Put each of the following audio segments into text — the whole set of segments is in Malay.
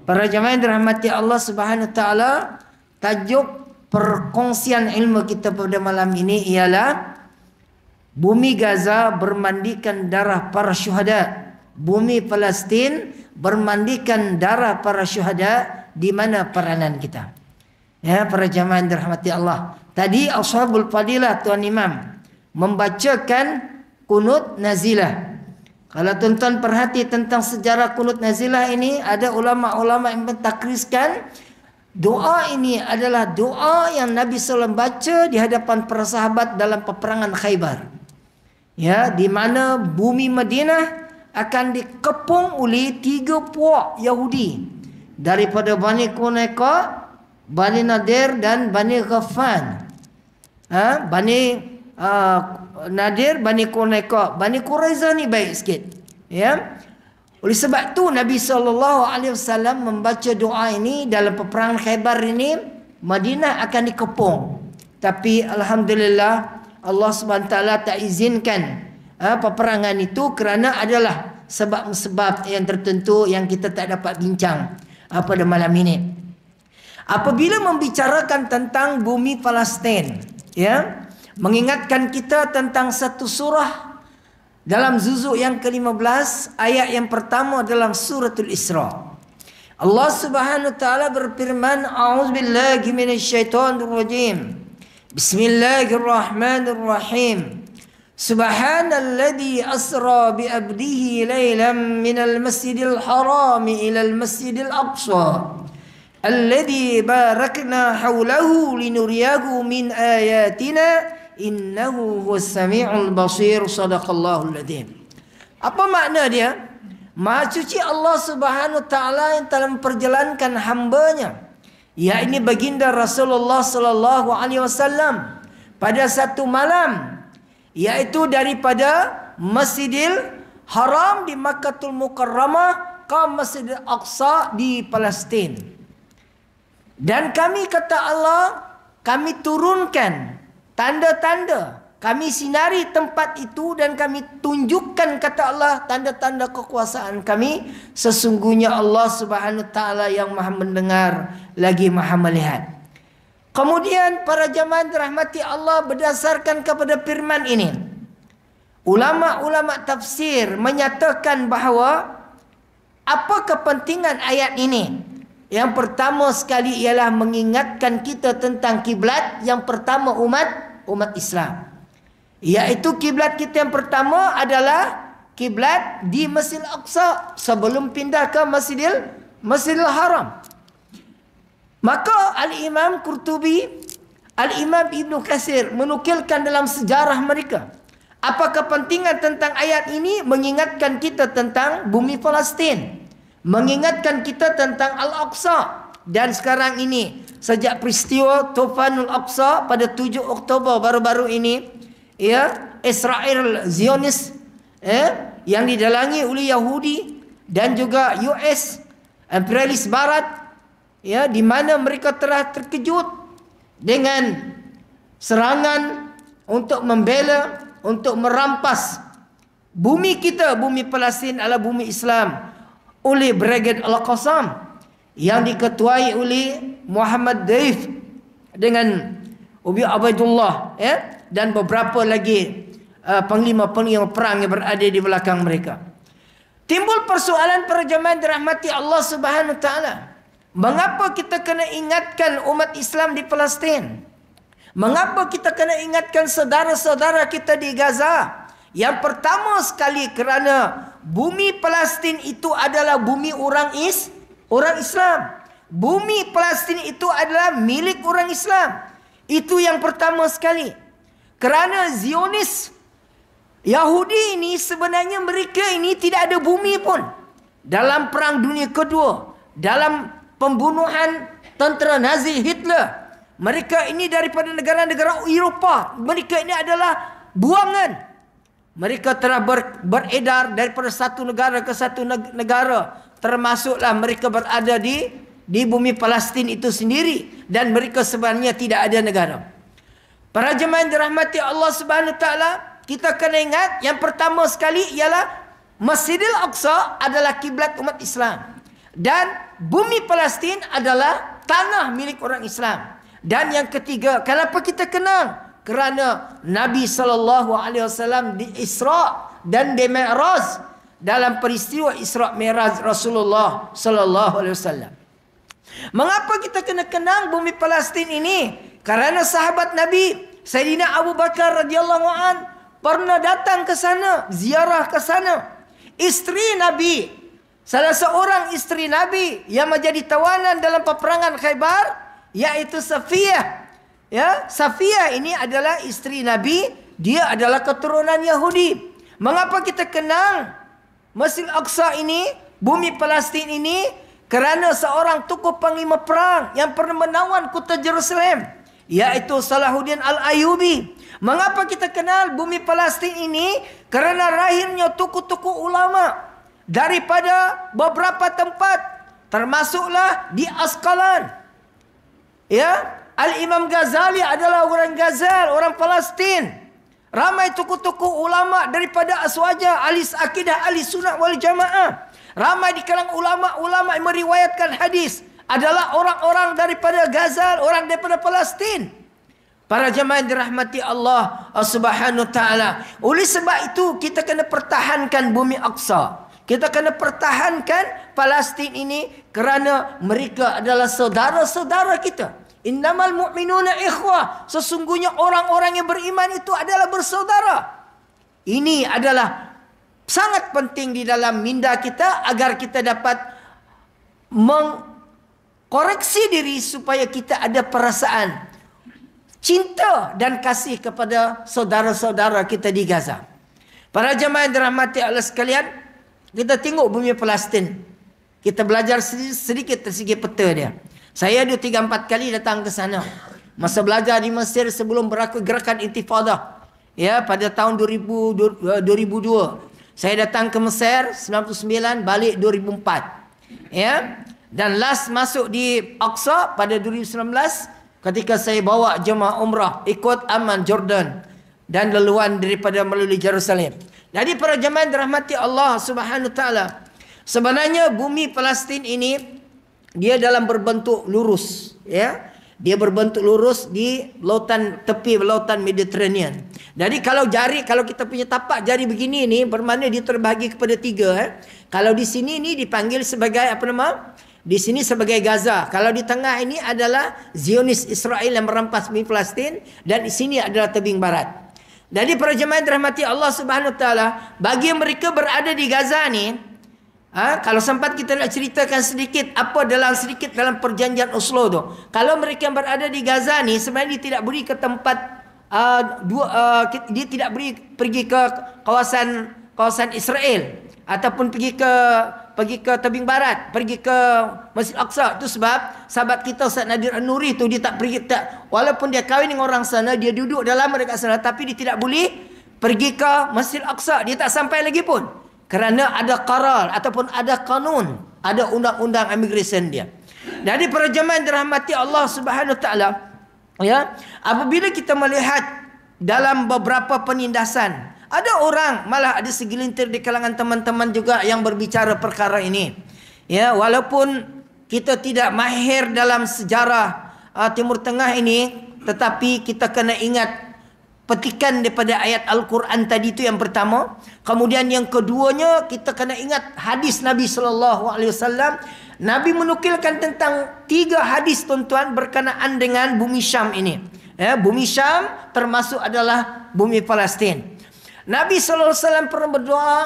Para jemaah yang dirahmati Allah Subhanahu wa taala, tajuk perkongsian ilmu kita pada malam ini ialah bumi Gaza bermandikan darah para syuhada. Bumi Palestin bermandikan darah para syuhada. Di mana peranan kita? Ya, para jemaah yang dirahmati Allah. Tadi Ashabul Fadilah Tuan Imam membacakan kunut nazilah. Kalau tuan-tuan perhati tentang sejarah kunut nazilah ini, ada ulama-ulama yang mentakriskan doa ini adalah doa yang Nabi SAW baca di hadapan para sahabat dalam peperangan Khaybar. Ya, di mana bumi Madinah akan dikepung oleh 3 puak Yahudi daripada Bani Qunayqa, Bani Nadir dan Bani Ghaffan. Bani Nadir, Bani Qunayqa, Bani Quraizah ni baik sikit. Ya. Oleh sebab tu Nabi SAW membaca doa ini dalam peperangan Khaybar ini, Madinah akan dikepung. Tapi alhamdulillah Allah SWT tak izinkan peperangan itu kerana adalah sebab-sebab yang tertentu yang kita tak dapat bincang pada malam ini. Apabila membicarakan tentang bumi Palestin, ya, mengingatkan kita tentang satu surah dalam juzuk yang ke-15, ayat yang pertama dalam suratul Isra. Allah Subhanahu wa taala berfirman, a'udzubillahi minasyaitonir rajim. Bismillahirrahmanirrahim. Subhanalladzi asra bi 'abdihi lailan minal masjidil haram ilal masjidil aqsa. Alladzi barakna hawlahu linuriyahu min ayatina innahu huwas sami'ul basir. Sadaqallahul adzim. Apa makna dia? Maha suci Allah Subhanahu wa taala yang telah memperjalankan hamba-Nya, yakni baginda Rasulullah sallallahu alaihi wasallam, pada satu malam, iaitu daripada Masjidil Haram di Makkahul Mukarramah ke Masjidil Aqsa di Palestin. Dan kami, kata Allah, kami turunkan tanda-tanda, kami sinari tempat itu dan kami tunjukkan, kata Allah, tanda-tanda kekuasaan kami. Sesungguhnya Allah Subhanahu wa taala yang Maha mendengar lagi Maha melihat. Kemudian para jemaah dirahmati Allah, berdasarkan kepada firman ini, ulama-ulama tafsir menyatakan bahawa apa kepentingan ayat ini? Yang pertama sekali ialah mengingatkan kita tentang kiblat yang pertama umat Islam. Iaitu kiblat kita yang pertama adalah kiblat di Masjidil Aqsa sebelum pindah ke Masjidil Haram. Maka Al-Imam Qurtubi, Al-Imam Ibn Katsir menukilkan dalam sejarah mereka, apa kepentingan tentang ayat ini? Mengingatkan kita tentang bumi Palestin, mengingatkan kita tentang Al-Aqsa. Dan sekarang ini, sejak peristiwa Tufanul Aqsa pada 7 Oktober baru-baru ini, ya, Israel Zionis, yang didalangi oleh Yahudi dan juga US imperialis barat, ya, di mana mereka telah terkejut dengan serangan untuk membela, untuk merampas bumi kita, bumi Palestin adalah bumi Islam, oleh Brigade Al-Qassam yang diketuai oleh Muhammad Daif dengan Ubi Abaidullah, ya, dan beberapa lagi panglima-panglima perang yang berada di belakang mereka. Timbul persoalan para jemaah dirahmati Allah Subhanahu wa taala. Mengapa kita kena ingatkan umat Islam di Palestin? Mengapa kita kena ingatkan saudara-saudara kita di Gaza? Yang pertama sekali kerana bumi Palestin itu adalah bumi orang Islam. Bumi Palestin itu adalah milik orang Islam. Itu yang pertama sekali. Kerana Zionis Yahudi ini sebenarnya mereka ini tidak ada bumi pun. Dalam Perang Dunia Kedua, dalam pembunuhan tentera Nazi Hitler, mereka ini daripada negara-negara Eropah. Mereka ini adalah buangan. Mereka telah beredar daripada satu negara ke satu negara. Termasuklah mereka berada di bumi Palestin itu sendiri. Dan mereka sebenarnya tidak ada negara. Para jemaah yang dirahmati Allah Subhanahu wa taala, kita kena ingat yang pertama sekali ialah Masjidil Aqsa adalah kiblat umat Islam. Dan bumi Palestin adalah tanah milik orang Islam. Dan yang ketiga, kenapa kita kenal? Kerana Nabi SAW di Isra dan di Mi'raj, dalam peristiwa Isra Mi'raj Rasulullah SAW. Mengapa kita kena kenal bumi Palestin ini? Kerana sahabat Nabi Sayyidina Abu Bakar radhiyallahu an pernah datang ke sana, ziarah ke sana. Isteri Nabi, salah seorang isteri Nabi yang menjadi tawanan dalam peperangan Khaybar, yaitu Safiyah. Ya, Safiyah ini adalah isteri Nabi, dia adalah keturunan Yahudi. Mengapa kita kenal Masjid Aqsa ini, bumi Palestin ini? Kerana seorang tokoh panglima perang yang pernah menawan kota Jerusalem, yaitu Salahuddin Al-Ayyubi. Mengapa kita kenal bumi Palestin ini? Kerana lahirnya tokoh-tokoh ulama daripada beberapa tempat, termasuklah di Asqalan. Ya, Al-Imam Ghazali adalah orang Ghazal, orang Palestin. Ramai tokoh-tokoh ulama daripada Aswaja, ahli akidah, ahli sunnah wal jamaah. Ramai di kalangan ulama-ulama yang meriwayatkan hadis adalah orang-orang daripada Ghazal, orang daripada Palestin. Para jemaah yang dirahmati Allah Subhanahu wa taala. Oleh sebab itu kita kena pertahankan bumi Aqsa. Kita kena pertahankan Palestin ini kerana mereka adalah saudara-saudara kita. Innamal mu'minuna ikhwah. Sesungguhnya orang-orang yang beriman itu adalah bersaudara. Ini adalah sangat penting di dalam minda kita agar kita dapat mengkoreksi diri supaya kita ada perasaan cinta dan kasih kepada saudara-saudara kita di Gaza. Para jemaah yang dirahmati Allah sekalian, kita tengok bumi Palestin. Kita belajar sedikit dari segi peta dia. Saya ada 3-4 kali datang ke sana. Masa belajar di Mesir sebelum berlaku gerakan Intifadah. Ya, pada tahun 2002. Saya datang ke Mesir 99, balik 2004. Ya. Dan last masuk di Aqsa pada 2019 ketika saya bawa jemaah umrah ikut Amman Jordan dan laluan daripada melalui Jerusalem. Jadi para jemaah dirahmati Allah Subhanahu wa taala, sebenarnya bumi Palestin ini dia dalam berbentuk lurus, ya. Dia berbentuk lurus di lautan, tepi lautan Mediterranean. Jadi kalau kita punya tapak jari begini ni, bermakna dia terbahagi kepada 3. Kalau di sini ni dipanggil sebagai apa nama? Di sini sebagai Gaza. Kalau di tengah ini adalah Zionis Israel yang merampas bumi Palestin, dan di sini adalah tebing barat. Jadi para jemaah yang dirahmati Allah Subhanahu wa taala, bagi mereka berada di Gaza ni, kalau sempat kita nak ceritakan sedikit sedikit dalam perjanjian Oslo tu. Kalau mereka yang berada di Gaza ni sebenarnya dia tidak boleh ke tempat dia tidak boleh pergi ke kawasan Israel ataupun pergi ke tebing barat, pergi ke Masjid Aqsa. Itu sebab sahabat kita Ustaz Nadir An-Nuri tu dia tak pergi, walaupun dia kahwin dengan orang sana, dia duduk dalam dekat sana, tapi dia tidak boleh pergi ke Masjid Aqsa. Dia tak sampai lagi pun. Kerana ada qarar ataupun ada kanun, ada undang-undang immigration dia. Jadi para jemaah yang dirahmati Allah Subhanahu wa taala, ya, apabila kita melihat dalam beberapa penindasan, ada orang, malah ada segelintir di kalangan teman-teman juga yang berbicara perkara ini. Ya, walaupun kita tidak mahir dalam sejarah Timur Tengah ini, tetapi kita kena ingat petikan daripada ayat Al-Quran tadi itu yang pertama. Kemudian yang keduanya, kita kena ingat hadis Nabi SAW. Nabi menukilkan tentang 3 hadis tuan-tuan berkenaan dengan bumi Syam ini. Ya, bumi Syam termasuk adalah bumi Palestin. Nabi SAW pernah berdoa.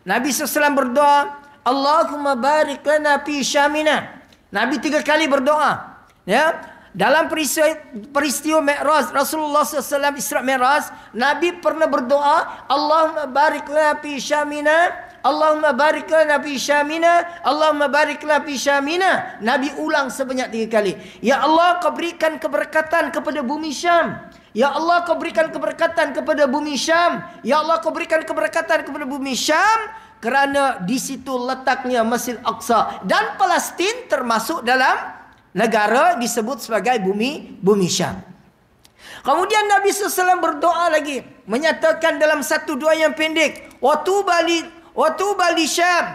Nabi SAW berdoa, Allahumma barik lana fi Syamina. Nabi 3 kali berdoa. Ya. Dalam peristiwa Mi'raj, Rasulullah SAW Isra Mi'raj, Nabi pernah berdoa, Allahumma barik lana fi Syamina, Allahumma barik lana fi Syamina, Allahumma barik lana fi Syamina. Nabi ulang sebanyak 3 kali. Ya Allah, kau berikan keberkatan kepada bumi Syam. Ya Allah, kau berikan keberkatan kepada bumi Syam. Ya Allah, kau berikan keberkatan kepada bumi Syam. Kerana di situ letaknya Masjid Aqsa. Dan Palestin termasuk dalam negara disebut sebagai bumi Syam. Kemudian Nabi SAW berdoa lagi, menyatakan dalam satu doa yang pendek, wa tuba li Syam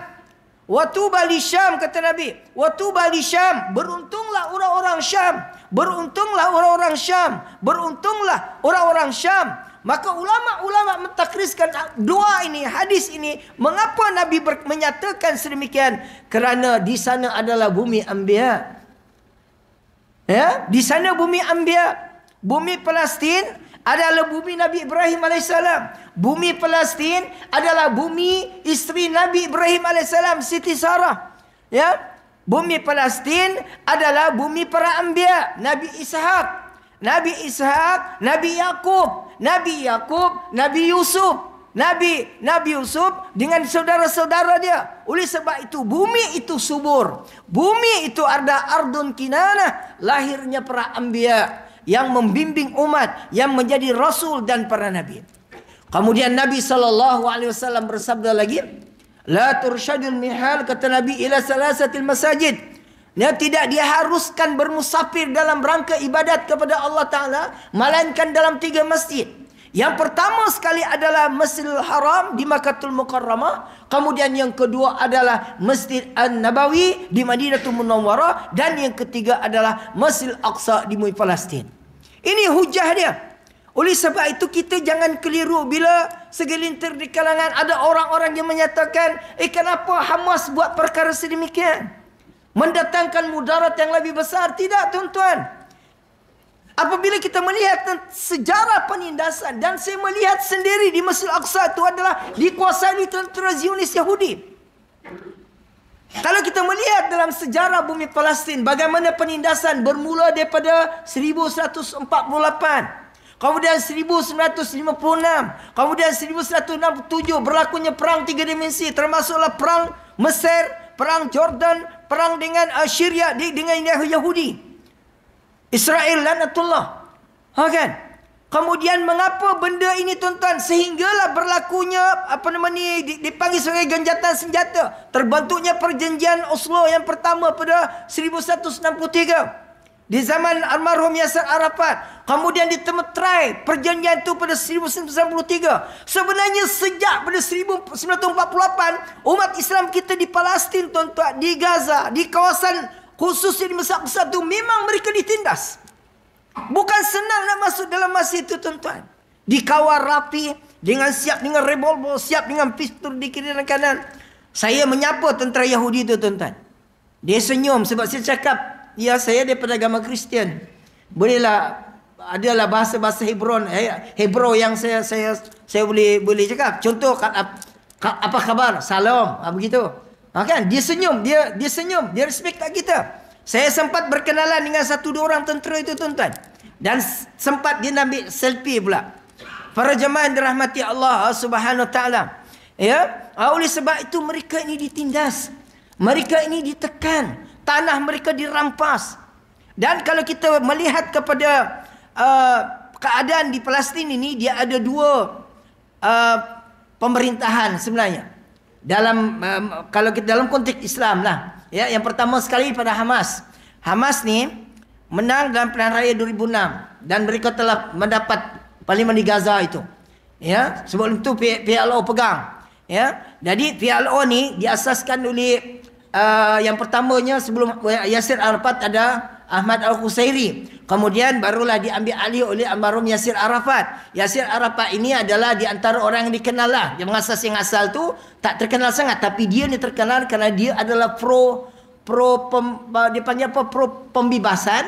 Wa tuba li Syam, kata Nabi. Wa tuba li Syam. Beruntunglah orang-orang Syam. Beruntunglah orang-orang Syam. Beruntunglah orang-orang Syam. Maka ulama-ulama mentakriskan doa ini, hadis ini. Mengapa Nabi menyatakan sedemikian? Kerana di sana adalah bumi Anbiya. Ya, di sana bumi Anbiya. Bumi Palestin adalah bumi Nabi Ibrahim alaihissalam. Bumi Palestin adalah bumi isteri Nabi Ibrahim alaihissalam, Siti Sarah. Ya, bumi Palestin adalah bumi para Anbiya, Nabi Ishak, Nabi Yakub, Nabi Yusuf. Nabi Yusuf dengan saudara-saudara dia. Oleh sebab itu bumi itu subur. Bumi itu ada ardun kinanah, lahirnya para anbiya yang membimbing umat, yang menjadi rasul dan para nabi. Kemudian Nabi SAW bersabda lagi, la tursyadul mihal, kata Nabi, ila salasatil masajid. Dia tidak diharuskan bermusafir dalam rangka ibadat kepada Allah Ta'ala, melainkan dalam 3 masjid. Yang pertama sekali adalah Masjidil Haram di Makkahul Mukarramah. Kemudian yang kedua adalah Masjid An-Nabawi di Madinatul Munawwarah. Dan yang ketiga adalah Masjid Al-Aqsa di bumi Palestin. Ini hujah dia. Oleh sebab itu kita jangan keliru bila segelintir di kalangan ada orang-orang yang menyatakan, kenapa Hamas buat perkara sedemikian? Mendatangkan mudarat yang lebih besar. Tidak, tuan-tuan. Apabila kita melihat sejarah penindasan, dan saya melihat sendiri di Masjid Al-Aqsa itu adalah dikuasai tentera Zionis Yahudi. Kalau kita melihat dalam sejarah bumi Palestin, bagaimana penindasan bermula daripada 1148, kemudian 1956, kemudian 1167 berlakunya perang 3 dimensi, termasuklah perang Mesir, perang Jordan, perang dengan Syria, dengan Yahudi, Israel, lanatullah. Kan? Kemudian mengapa benda ini, tuan-tuan, sehinggalah berlakunya dipanggil sebagai genjatan senjata. Terbentuknya perjanjian Oslo yang pertama pada 1163 di zaman almarhum Yasser Arafat. Kemudian ditemetrai perjanjian itu pada 1993. Sebenarnya sejak pada 1948 umat Islam kita di Palestin, tuan-tuan, di Gaza, di kawasan khususnya di Masjid Al-Aqsa itu, memang mereka ditindas. Bukan senang nak masuk dalam masjid itu, tuan-tuan. Dikawal rapi, siap dengan revolver, siap dengan pistol di kiri dan kanan. Saya menyapa tentera Yahudi itu, tuan-tuan. Dia senyum sebab saya cakap, ya, saya daripada agama Kristian. Bolehlah, adalah bahasa-bahasa Hebrew yang saya boleh cakap. Contoh, apa khabar? Salam, begitu. Kan? Dia senyum, dia senyum, dia respect kat kita. Saya sempat berkenalan dengan 1-2 orang tentera itu, tuan-tuan. Dan sempat dia ambil selfie pula. Para jemaah yang dirahmati Allah Subhanahu Wa Taala. Ya, oleh sebab itu mereka ini ditindas. Mereka ini ditekan. Tanah mereka dirampas. Dan kalau kita melihat kepada keadaan di Palestin ini, dia ada 2 pemerintahan sebenarnya. Kalau kita dalam konteks Islam lah, ya, yang pertama sekali pada Hamas. Hamas ni menang dalam pilihan raya 2006 dan mereka telah mendapat parlimen di Gaza itu. Ya, sebelum itu PLO pegang. Ya, jadi PLO ni diasaskan oleh yang pertamanya sebelum Yasser Arafat ada Ahmad Al-Qusairi. Kemudian barulah diambil alih oleh almarhum Yasser Arafat. Yasser Arafat ini adalah di antara orang yang dikenal lah. Yang asal tu tak terkenal sangat, tapi dia ni terkenal kerana dia adalah pro pembebasan.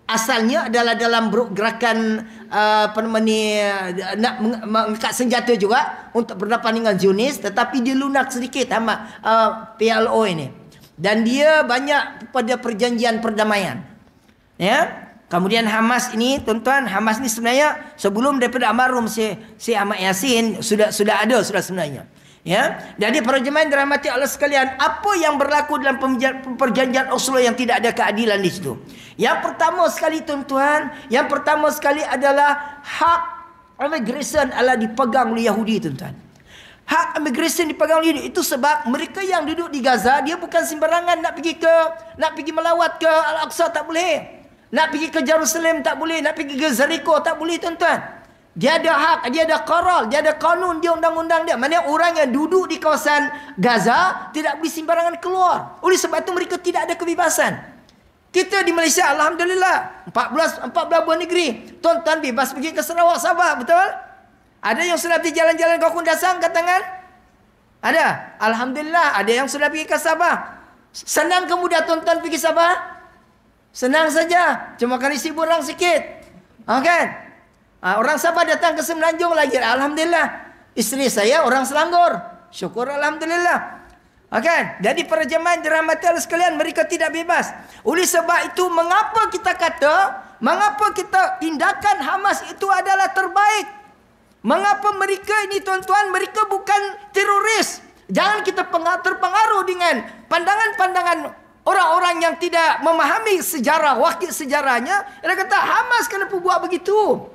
Asalnya adalah dalam gerakan nak mengangkat senjata juga untuk berdepan dengan Zionis, tetapi dia lunak sedikit PLO ini. Dan dia banyak pada perjanjian perdamaian. Ya. Kemudian Hamas ini, tuan-tuan, Hamas ini sebenarnya sebelum daripada almarhum Syekh Ahmad Yasin sudah ada sebenarnya. Ya. Jadi para jemaah yang dirahmati Allah sekalian, apa yang berlaku dalam perjanjian Oslo yang tidak ada keadilan di situ? Yang pertama sekali, tuan-tuan, yang pertama sekali adalah hak immigration adalah dipegang oleh Yahudi, tuan-tuan. Hak immigration dipegang oleh Yahudi itu sebab mereka yang duduk di Gaza, dia bukan sembarangan nak pergi melawat ke Al-Aqsa, tak boleh. Nak pergi ke Jerusalem tak boleh, nak pergi ke Jericho tak boleh, tuan-tuan. Dia ada hak, dia ada qarar, dia ada kanun, dia undang-undang dia. Maknanya orang yang duduk di kawasan Gaza tidak boleh sembarangan keluar. Oleh sebab itu mereka tidak ada kebebasan. Kita di Malaysia, alhamdulillah, 14 buah negeri. Tuan-tuan bebas pergi ke Sarawak, Sabah, betul? Ada yang sudah pergi jalan-jalan ke Kundasang, angkat tangan? Ada? Alhamdulillah, ada yang sudah pergi ke Sabah. Senang ke mudah tuan-tuan pergi Sabah? Senang saja, cuma kali sibuk orang sikit. Kan? Orang Sabah datang ke Semenanjung lagi, alhamdulillah. Isteri saya orang Selangor, syukur alhamdulillah. Kan? Jadi para jemaah dirahmati Allah sekalian, mereka tidak bebas. Oleh sebab itu, mengapa kita tindakan Hamas itu adalah terbaik? Mengapa mereka ini tuan-tuan, mereka bukan teroris. Jangan kita terpengaruh dengan pandangan-pandangan orang-orang yang tidak memahami sejarah, wakil sejarahnya. Dia kata Hamas kenapa buat begitu?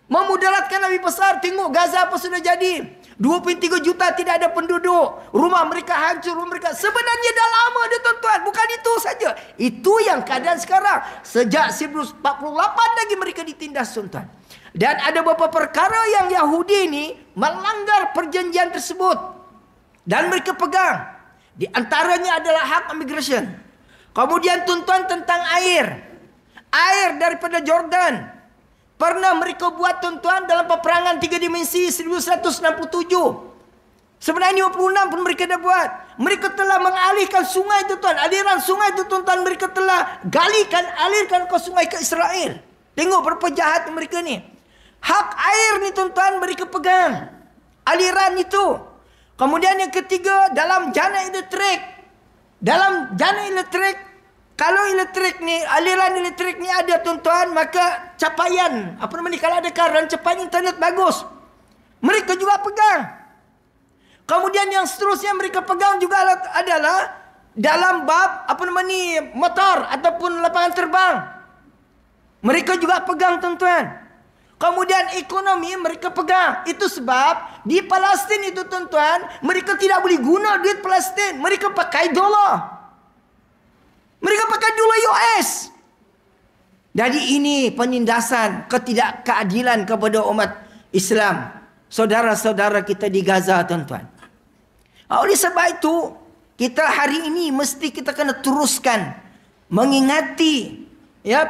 Memudaratkan lebih besar. Tengok Gaza apa sudah jadi. 23 juta tidak ada penduduk. Rumah mereka hancur. Sebenarnya dah lama dia tuan-tuan. Bukan itu saja. Itu yang keadaan sekarang. Sejak 1948 lagi mereka ditindas tuan-tuan. Dan ada beberapa perkara yang Yahudi ini melanggar perjanjian tersebut. Dan mereka pegang. Di antaranya adalah hak immigration. Kemudian tuan-tuan tentang air. Air daripada Jordan. Pernah mereka buat tuan-tuan dalam peperangan 3 dimensi 1167. Sebenarnya 56 pun mereka dah buat. Mereka telah mengalihkan sungai tuan-tuan. Aliran sungai itu tuan-tuan mereka telah alirkan ke sungai ke Israel. Tengok berapa jahat mereka ni. Hak air ni tuan-tuan mereka pegang. Aliran itu. Kemudian yang ketiga dalam jana elektrik. Dalam jana elektrik. Kalau elektrik ni, aliran elektrik ni ada tuan-tuan, maka capaian, kalau ada karan, capaian internet bagus. Mereka juga pegang. Kemudian yang seterusnya mereka pegang juga adalah dalam bab, motor ataupun lapangan terbang. Mereka juga pegang tuan-tuan. Kemudian ekonomi mereka pegang. Itu sebab di Palestin itu tuan-tuan, mereka tidak boleh guna duit Palestin. Mereka pakai dolar. Mereka pakai dolar US. Jadi ini penindasan ketidakkeadilan kepada umat Islam. Saudara-saudara kita di Gaza tuan-tuan. Oleh sebab itu, kita hari ini mesti kita kena teruskan mengingati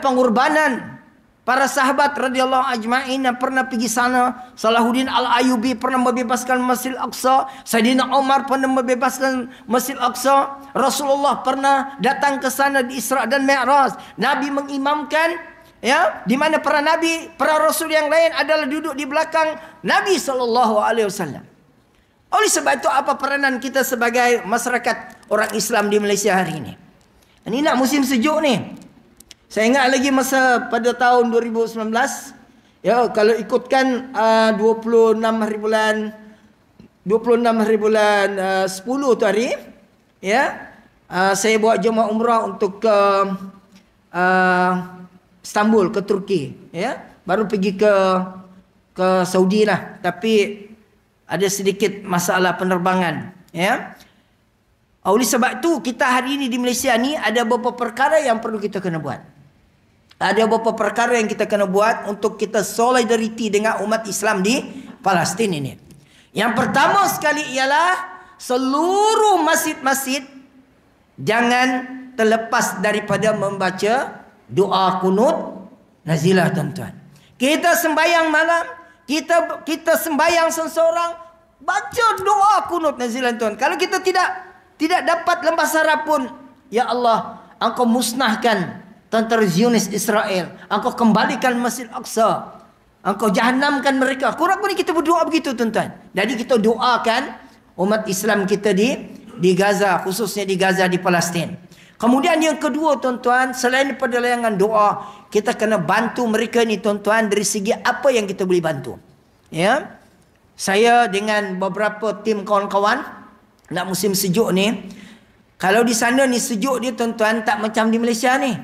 pengorbanan para sahabat radhiyallahu ajma'in yang pernah pergi sana. Salahuddin Al-Ayyubi pernah membebaskan Masjidil Aqsa. Sayyidina Umar pernah membebaskan Masjidil Aqsa. Rasulullah pernah datang ke sana di Isra dan Mi'raj. Nabi mengimamkan, di mana para nabi, para rasul yang lain adalah duduk di belakang Nabi SAW. Oleh sebab itu, apa peranan kita sebagai masyarakat orang Islam di Malaysia hari ini? Ini nak musim sejuk ni. Saya ingat lagi masa pada tahun 2019, kalau ikutkan 26 hari bulan 10 tu hari, saya buat jemaah umrah untuk ke Istanbul, ke Turki, baru pergi ke Saudi lah, tapi ada sedikit masalah penerbangan, Oleh sebab itu kita hari ini di Malaysia ni ada beberapa perkara yang perlu kita kena buat. Ada beberapa perkara yang kita kena buat untuk kita solidariti dengan umat Islam di Palestin ini. Yang pertama sekali ialah seluruh masjid-masjid jangan terlepas daripada membaca doa kunut nazilah tuan-tuan. Kita sembahyang malam, kita sembahyang seseorang, baca doa kunut nazilah tuan. Kalau kita tidak dapat lembah saraf pun, ya Allah, Engkau musnahkan tentera Zionis Israel. Engkau kembalikan Masjid Aqsa. Engkau jahanamkan mereka. Kurang pun kita berdoa begitu tuan-tuan. Jadi kita doakan umat Islam kita di Gaza. Khususnya di Gaza, di Palestin. Kemudian yang kedua tuan-tuan, selain daripada layangan doa, kita kena bantu mereka ni tuan-tuan dari segi apa yang kita boleh bantu. Saya dengan beberapa tim kawan-kawan nak musim sejuk ni, kalau di sana ni sejuk dia tuan-tuan tak macam di Malaysia ni.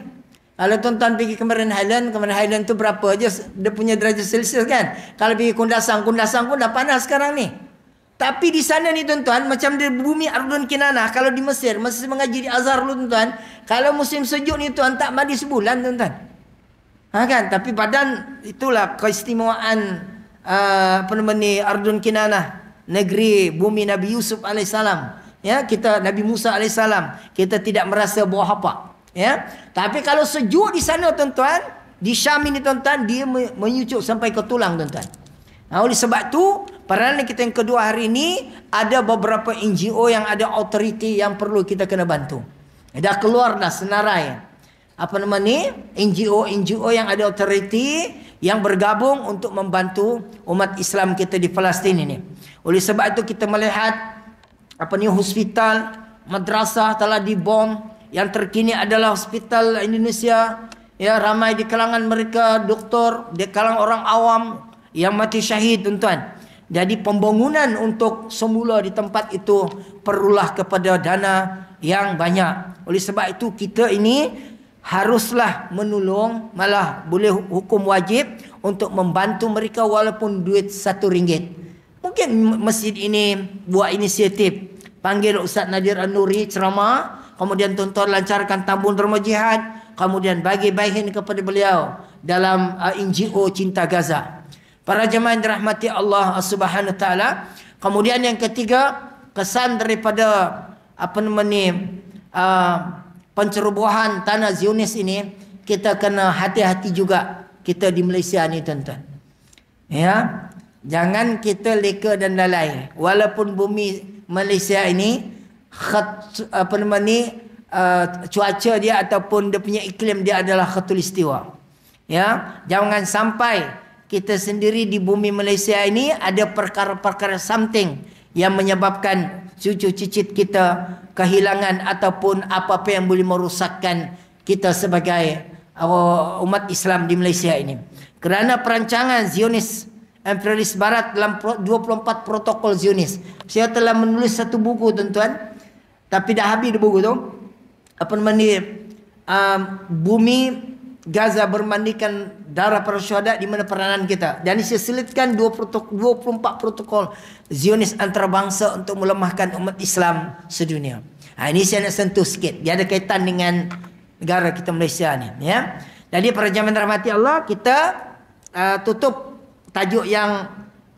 Kalau tuan-tuan pergi Cameron Highland tu berapa je dia punya derajat Celsius kan? Kalau pergi Kundasang pun dah panas sekarang ni. Tapi di sana ni tuan-tuan, macam di bumi Ardun Kinanah, kalau di Mesir, masih mengaji di Azhar dulu tuan-tuan, kalau musim sejuk ni tuan tak mandi sebulan tuan-tuan. Kan? Tapi badan itulah keistimewaan apa nama ni, Ardun Kinanah, negeri bumi Nabi Yusuf alaihissalam. Ya, kita Nabi Musa alaihissalam, kita tidak merasa bau hapak. Ya, tapi kalau sejuk di sana tuan-tuan, di Syam ini tuan-tuan, dia menyucuk sampai ke tulang tuan-tuan. Oleh sebab tu, peranan kita yang kedua hari ini, ada beberapa NGO yang ada authority yang perlu kita kena bantu. Dah keluar dah senarai. Apa nama ni? NGO yang ada authority yang bergabung untuk membantu umat Islam kita di Palestin ini. Oleh sebab itu kita melihat apa ni, hospital, madrasah telah dibom. Yang terkini adalah hospital Indonesia. Ya, ramai di kalangan mereka doktor, di kalangan orang awam yang mati syahid tuan-tuan. Jadi pembangunan untuk semula di tempat itu perlulah kepada dana yang banyak. Oleh sebab itu kita ini haruslah menolong, malah boleh hukum wajib untuk membantu mereka walaupun duit RM1. Mungkin masjid ini buat inisiatif, panggil Ustaz Nadir An-Nuri ceramah, kemudian tuan-tuan lancarkan tabung derma jihad, kemudian bagi-bagikan kepada beliau dalam NGO Cinta Gaza. Para jemaah yang dirahmati Allah Subhanahu Wa Taala. Kemudian yang ketiga, kesan daripada apa nama ni, pencerobohan tanah Zionis ini, kita kena hati-hati juga kita di Malaysia ni tuan-tuan. Ya, jangan kita leka dan lalai. Walaupun bumi Malaysia ini apa nama ni, cuaca dia ataupun dia punya iklim dia adalah khatulistiwa. Ya, jangan sampai kita sendiri di bumi Malaysia ini ada perkara-perkara something yang menyebabkan cucu cicit kita kehilangan ataupun apa-apa yang boleh merosakkan kita sebagai umat Islam di Malaysia ini. Kerana perancangan Zionis imperialis barat dalam 24 protokol Zionis. Saya telah menulis satu buku tuan-tuan, tapi dah habis buku tu. Apa namanya, bumi Gaza bermandikan darah para syuhada, di mana peranan kita. Dan saya selitkan 24 protokol Zionis antarabangsa untuk melemahkan umat Islam sedunia. Ini saya nak sentuh sikit. Dia ada kaitan dengan negara kita Malaysia ni. Ya. Jadi para jemaah rahmati Allah, kita tutup tajuk yang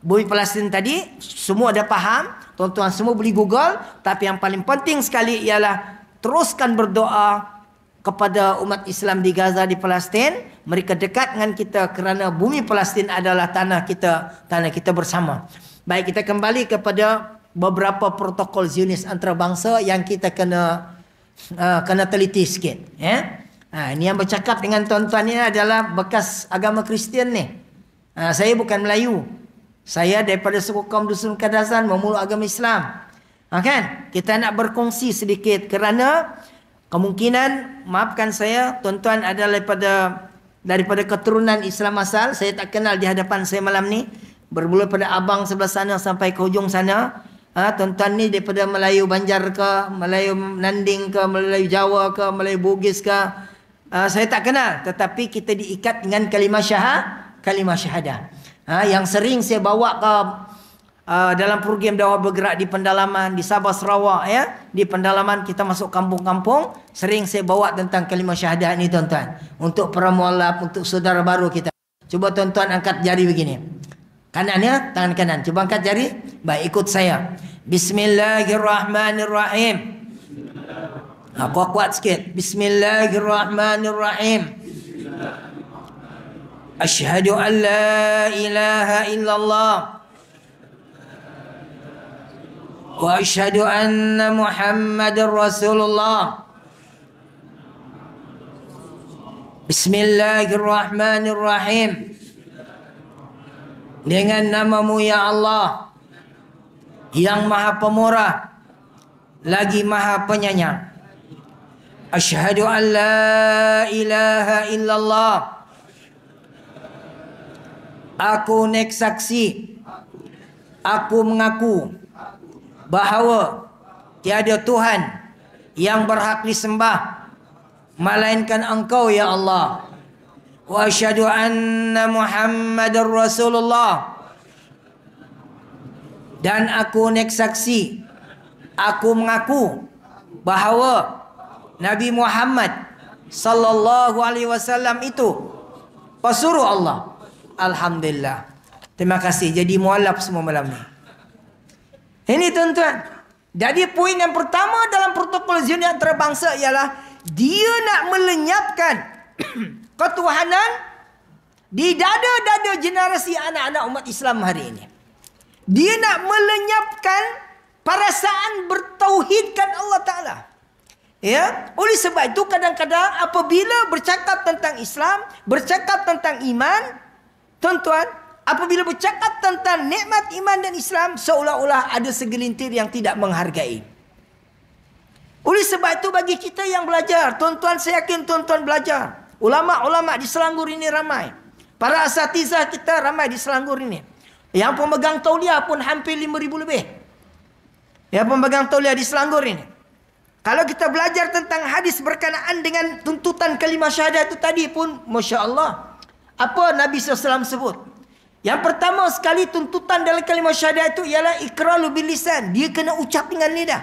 bumi Palestin tadi. Semua dah faham. Tuan-tuan semua boleh Google. Tapi yang paling penting sekali ialah teruskan berdoa kepada umat Islam di Gaza, di Palestin. Mereka dekat dengan kita kerana bumi Palestin adalah tanah kita bersama. Baik, kita kembali kepada beberapa protokol Zionis antarabangsa yang kita kena teliti sikit. Ya? Ini yang bercakap dengan tuan-tuan ini adalah bekas agama Kristian ni. Saya bukan Melayu. Saya daripada suku kaum Dusun Kadasan, memeluk agama Islam. Kan? Kita nak berkongsi sedikit kerana kemungkinan, maafkan saya, tuan-tuan adalah daripada keturunan Islam asal. Saya tak kenal di hadapan saya malam ni. Bermula pada abang sebelah sana sampai ke hujung sana. Tuan-tuan ni daripada Melayu Banjar ke, Melayu Nanding ke, Melayu Jawa ke, Melayu Bugis ke. Saya tak kenal. Tetapi kita diikat dengan kalimah syahadah. Yang sering saya bawa ke dalam program dakwah bergerak di pendalaman di Sabah Sarawak, ya, di pendalaman kita masuk kampung-kampung, sering saya bawa tentang kalimah syahadah ni tuan-tuan, untuk para mualaf, untuk saudara baru kita. Cuba tuan-tuan angkat jari begini, kanan ya, tangan kanan, cuba angkat jari. Baik, ikut saya. Bismillahirrahmanirrahim. Kuat-kuat sikit. Bismillahirrahmanirrahim. Asyhadu an la ilaha illallah wa asyhadu anna Muhammadar Rasulullah. Bismillahirrahmanirrahim. Dengan namamu ya Allah, yang maha pemurah lagi maha penyayang. Asyhadu an la ilaha illallah. Aku nek saksi, aku mengaku bahawa tiada Tuhan yang berhak disembah melainkan Engkau ya Allah. Wa asyhadu anna Muhammadar Rasulullah. Dan aku nek saksi, aku mengaku bahawa Nabi Muhammad sallallahu alaihi wasallam itu pesuruh Allah. Alhamdulillah. Terima kasih. Jadi mualaf semua malam ni. Ini tuan-tuan. Jadi poin yang pertama dalam protokol zina antarabangsa ialah dia nak melenyapkan ketuhanan di dada-dada generasi anak-anak umat Islam hari ini. Dia nak melenyapkan perasaan bertauhidkan Allah Ta'ala. Ya, oleh sebab itu kadang-kadang apabila bercakap tentang Islam, bercakap tentang iman, tuan-tuan, apabila bercakap tentang nikmat iman dan Islam, seolah-olah ada segelintir yang tidak menghargai. Oleh sebab itu bagi kita yang belajar, tuan-tuan, saya yakin tuan-tuan belajar. Ulama-ulama di Selangor ini ramai. Para asatizah kita ramai di Selangor ini. Yang pemegang tauliah pun hampir 5,000 lebih. Yang pemegang tauliah di Selangor ini. Kalau kita belajar tentang hadis berkenaan dengan tuntutan kalimah syahadat itu tadi pun, Masya Allah. Apa Nabi SAW sebut? Yang pertama sekali tuntutan dalam kalimah syahadat itu ialah iqraru bil lisan. Dia kena ucap dengan lidah.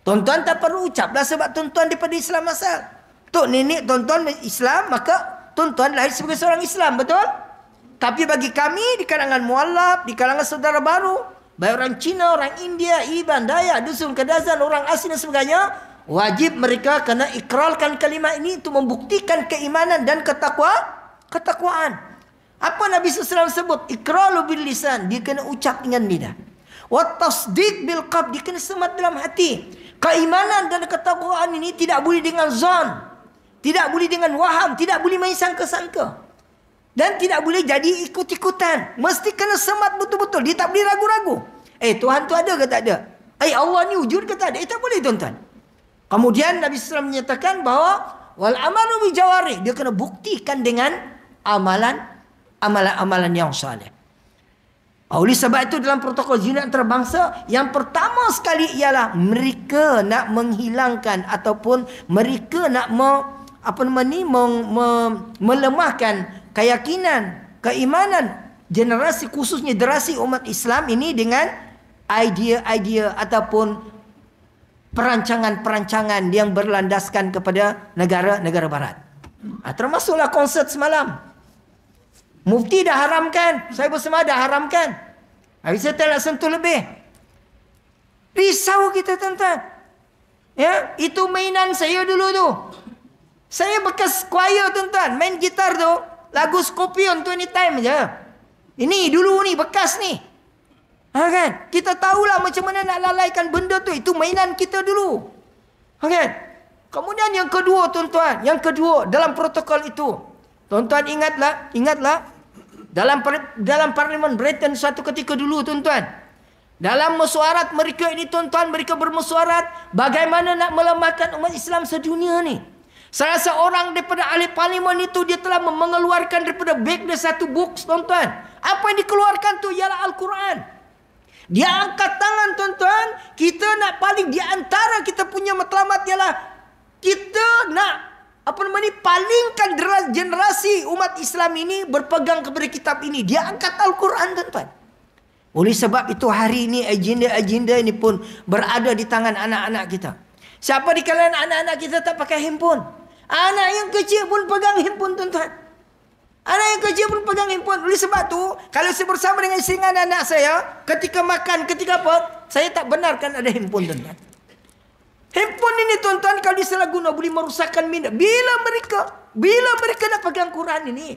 Tuan-tuan tak perlu ucap lah sebab tuan-tuan daripada Islam asal. Tok nenek tuan-tuan Islam, maka tuan-tuan lahir sebagai seorang Islam, betul? Tapi bagi kami di kalangan mualaf, di kalangan saudara baru, baik orang Cina, orang India, Iban, Dayak, Dusun, Kadazan, orang asing dan sebagainya, wajib mereka kena ikrarkan kalimat ini untuk membuktikan keimanan dan ketakwaan. Apa Nabi SAW sebut? Iqraru bil lisan. Dia kena ucap dengan lidah. Wa tasdiq bil qalb. Dia kena semat dalam hati. Keimanan dan ketakwaan ini tidak boleh dengan zon. Tidak boleh dengan waham. Tidak boleh main sangka-sangka. Dan tidak boleh jadi ikut-ikutan. Mesti kena semat betul-betul. Dia tak boleh ragu-ragu. Tuhan tu ada ke tak ada? Allah ni wujud ke tak ada? Tak boleh tuan-tuan. Kemudian Nabi SAW menyatakan bahawa wal amalu bi jawarih. Dia kena buktikan dengan amalan-amalan yang saleh. Oleh sebab itu dalam protokol zina antarabangsa, yang pertama sekali ialah mereka nak menghilangkan ataupun mereka nak melemahkan keyakinan, keimanan generasi, khususnya generasi umat Islam ini dengan idea-idea ataupun perancangan-perancangan yang berlandaskan kepada negara-negara barat. Termasuklah konsert semalam. Mufti dah haramkan. Saya bersama dah haramkan. Habis saya tak nak sentuh lebih. Risau kita tuan-tuan. Ya, itu mainan saya dulu tu. Saya bekas choir tuan-tuan. Main gitar tu. Lagu Scorpion tu anytime je. Ini dulu ni, bekas ni. Kan? Kita tahulah macam mana nak lalaikan benda tu. Itu mainan kita dulu. Kan? Kemudian yang kedua tuan-tuan. Yang kedua dalam protokol itu. Tuan-tuan ingatlah. Dalam Parlimen Britain suatu ketika dulu tuan-tuan. Dalam mesyuarat mereka ini tuan-tuan. Mereka bermesyuarat. Bagaimana nak melemahkan umat Islam sedunia ni. Salah seorang daripada ahli parlimen itu. Dia telah mengeluarkan daripada beg dia satu buku tuan-tuan. Apa yang dikeluarkan tu ialah Al-Quran. Dia angkat tangan tuan-tuan. Kita nak paling di antara kita punya matlamat ialah kita nak palingkan generasi umat Islam ini berpegang kepada kitab ini. Dia angkat Al-Quran tuan-tuan. Oleh sebab itu hari ini agenda-agenda ini pun berada di tangan anak-anak kita. Siapa di kalangan anak-anak kita tak pakai handphone? Anak yang kecil pun pegang handphone tuan-tuan. Anak yang kecil pun pegang handphone. Oleh sebab tu, kalau saya bersama dengan isteri dan anak saya, ketika makan, ketika apa, saya tak benarkan ada handphone tuan-tuan. Handphone ini tuan-tuan kalau disalahguna boleh merosakkan minda. Bila mereka nak pegang Quran ini,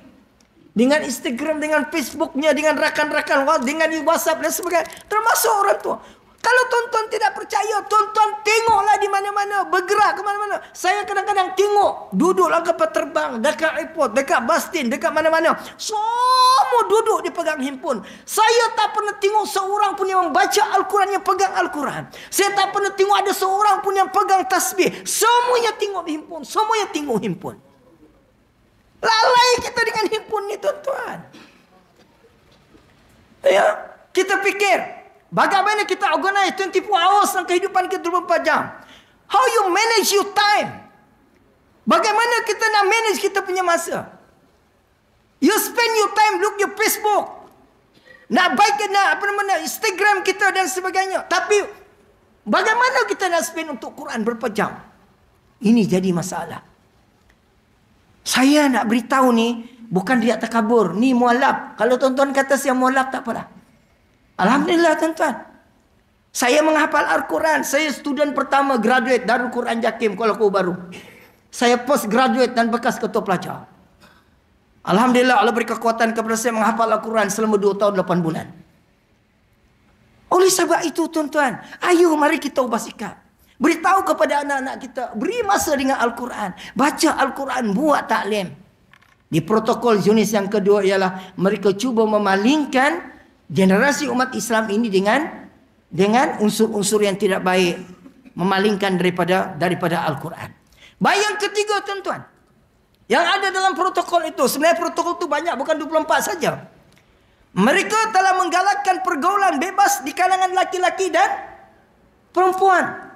dengan Instagram, dengan Facebooknya, dengan rakan-rakan, dengan WhatsApp dan sebagainya, termasuk orang tua. Kalau tuan-tuan tidak percaya, tuan-tuan tengoklah di mana-mana, bergerak ke mana-mana. Saya kadang-kadang tengok, duduklah kapal terbang, dekat airport, dekat bus stand, dekat mana-mana. Semua duduk dia pegang handphone. Saya tak pernah tengok seorang pun yang membaca Al-Quran, yang pegang Al-Quran. Saya tak pernah tengok ada seorang pun yang pegang tasbih. Semuanya tengok handphone, semuanya tengok handphone. Lalai kita dengan handphone ni tuan-tuan. Ya, kita fikir, bagaimana kita organize 24 hours dalam kehidupan kita 24 jam? How you manage your time? Bagaimana kita nak manage kita punya masa? You spend your time look your Facebook. Nak baik nak Instagram kita dan sebagainya. Tapi bagaimana kita nak spend untuk Quran berapa jam? Ini jadi masalah. Saya nak beritahu ni, Bukan dia takabur. Ni mualaf. Kalau tuan-tuan kata saya mualaf, tak apalah. Alhamdulillah tuan-tuan. Saya menghafal Al-Quran. Saya student pertama graduate Darul Quran Jakim Kuala Lumpur Baru. Saya post graduate dan bekas ketua pelajar. Alhamdulillah Allah beri kekuatan kepada saya menghafal Al-Quran selama 2 tahun 8 bulan. Oleh sebab itu tuan-tuan, ayo mari kita ubah sikap. Beritahu kepada anak-anak kita, beri masa dengan Al-Quran. Baca Al-Quran, buat taklim. Di protokol Yunis yang kedua ialah mereka cuba memalingkan generasi umat Islam ini dengan unsur-unsur yang tidak baik, memalingkan daripada Al-Quran. Yang ketiga tuan-tuan, yang ada dalam protokol itu, sebenarnya protokol itu banyak, bukan 24 saja. Mereka telah menggalakkan pergaulan bebas di kalangan laki-laki dan perempuan.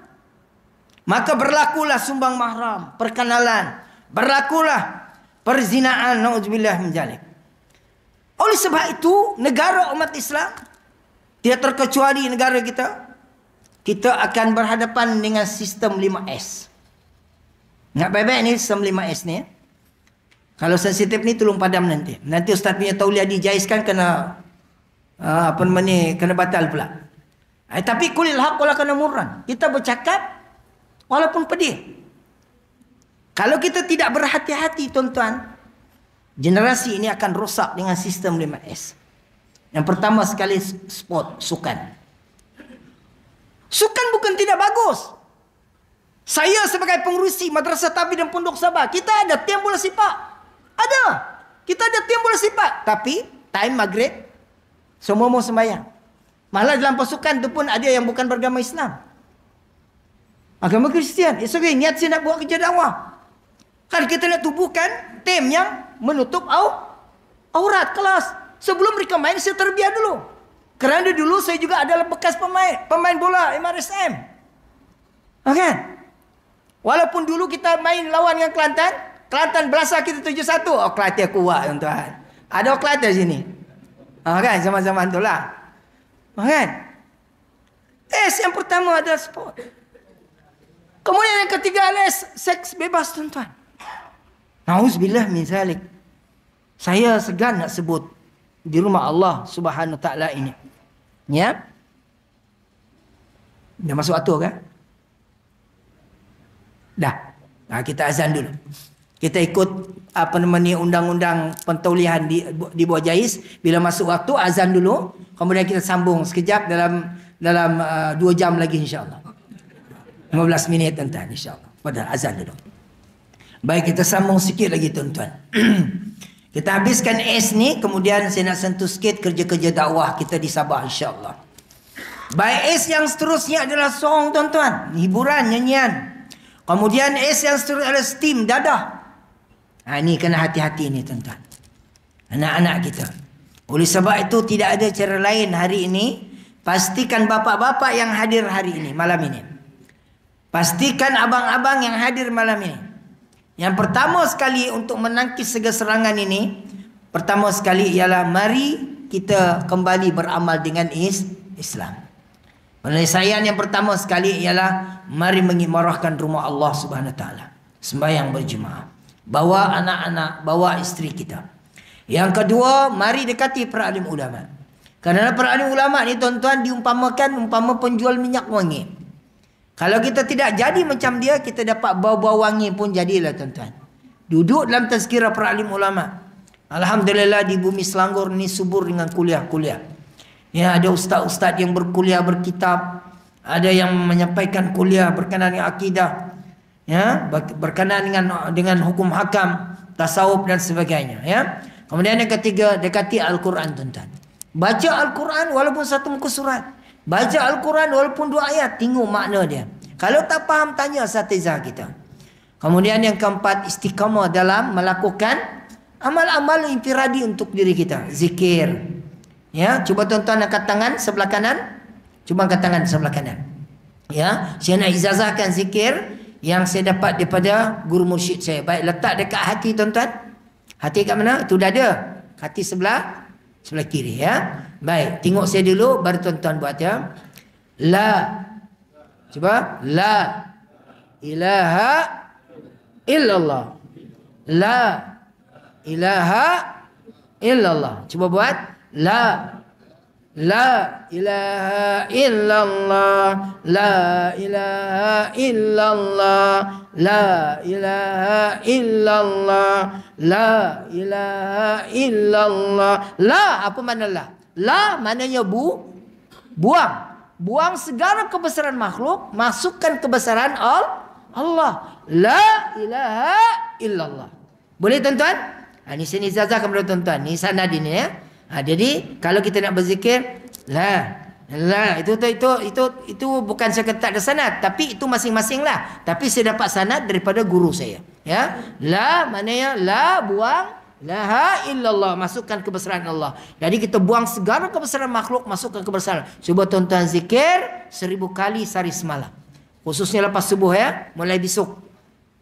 Maka berlakulah sumbang mahram, perkenalan, berlakulah perzinaan, naudzubillah min dzalik. Oleh sebab itu, negara umat Islam, tidak terkecuali negara kita akan berhadapan dengan sistem 5S. Ingat baik-baik ni sistem 5S ni. Kalau sensitif ni tolong padam nanti. Nanti Ustaz punya tauliah dijaizkan kena kena batal pula. Tapi kulil haq wala kana murran. Kita bercakap walaupun pedih. Kalau kita tidak berhati-hati tuan-tuan, generasi ini akan rosak dengan sistem 5S. Yang pertama sekali sport, sukan. Sukan bukan tidak bagus. Saya sebagai pengurusi Madrasah Tabligh dan Pondok Sabah, kita ada tim bola sepak. Ada. Kita ada tim bola sepak. Tapi time maghrib semua mau sembahyang. Malah dalam pasukan tu pun ada yang bukan beragama Islam. Agama Kristian. It's okay. Niat saya nak buat kerja dakwah. Kan kita nak tubuhkan tim yang menutup aurat kelas. Sebelum mereka main, saya terbiar dulu. Kerana dulu saya juga adalah bekas pemain bola MRSM. Okay. Walaupun dulu kita main lawan dengan Kelantan berasa kita 7-1. Oh, Kelantan kuat tuan-tuan. Ada Kelantan sini. Kan zaman-zaman tu lah. Kan? Yang pertama adalah sport. Kemudian yang ketiga adalah seks bebas tuan-tuan. Nauzubillah min zalik. Saya segan nak sebut di rumah Allah Subhanahu Taala ini. Ya. Dah masuk atur kan? Dah. Nah, kita azan dulu. Kita ikut undang-undang pentaulihan di bawah jais. Bila masuk waktu azan dulu, kemudian kita sambung sekejap dalam 2 jam lagi insya-Allah. 15 minit tuan-tuan insya-Allah. Pada azan dulu. Baik, kita sambung sikit lagi tuan-tuan. Kita habiskan S ni, kemudian saya nak sentuh sikit kerja-kerja dakwah kita di Sabah insya-Allah. Baik, S yang seterusnya adalah song tuan-tuan, hiburan, nyanyian. Kemudian S yang seterusnya adalah steam, dadah. Ini kena hati-hati ni tuan-tuan. Anak-anak kita. Oleh sebab itu tidak ada cara lain hari ini. Pastikan bapak-bapak yang hadir hari ini, malam ini. Pastikan abang-abang yang hadir malam ini. Yang pertama sekali untuk menangkis segala serangan ini, pertama sekali ialah mari kita kembali beramal dengan Islam. Penyelesaian yang pertama sekali ialah mari mengimarahkan rumah Allah Subhanahu Wa Taala. Sembahyang berjemaah. Bawa anak-anak, bawa isteri kita. Yang kedua, mari dekati para alim ulama. Kerana para alim ulama ni tuan-tuan diumpamakan umpama penjual minyak wangi. Kalau kita tidak jadi macam dia, kita dapat bau-bau wangi pun jadilah tuan-tuan. Duduk dalam tazkirah para alim ulama. Alhamdulillah di bumi Selangor ni subur dengan kuliah-kuliah. Ya, ada ustaz-ustaz yang berkuliah, berkitab. Ada yang menyampaikan kuliah berkenaan dengan akidah. Ya, berkenaan dengan hukum hakam, tasawuf dan sebagainya. Ya. Kemudian yang ketiga, dekati Al-Quran tuan-tuan. Baca Al-Quran walaupun satu muka surat. Baca Al-Quran walaupun 2 ayat, tengok makna dia. Kalau tak faham, tanya asatizah kita. Kemudian yang keempat, istiqamah dalam melakukan amal-amal infiradi untuk diri kita. Zikir. Ya, cuba tuan-tuan angkat tangan sebelah kanan. Cuba angkat tangan sebelah kanan. Ya, saya nak ijazahkan zikir yang saya dapat daripada guru mursyid saya. Baik, letak dekat hati tuan-tuan. Hati kat mana? Itu dada. Hati sebelah kiri ya. Baik, tengok saya dulu baru tuan-tuan buat ya. La. Cuba. La ilaha illallah. La ilaha illallah. Cuba buat. La ilaha illallah. La ilaha illallah. La ilaha illallah. La ilaha illallah. La, apa makna la? La maknanya buang. Buang segala kebesaran makhluk, masukkan kebesaran Allah. La ilaha illallah. Boleh tuan-tuan? Ini sini izazah kepada tuan-tuan. Ini sanad ini ya. Jadi kalau kita nak berzikir, itu bukan saya kata tak ada sanad, tapi itu masing-masing lah. Tapi saya dapat sanad daripada guru saya. Ya, la maknanya la buang, laha illallah masukkan kebesaran Allah. Jadi kita buang segala kebesaran makhluk, masukkan kebesaran. Cuba tuan-tuan zikir 1000 kali sehari semalam. Khususnya lepas subuh ya, mulai besok.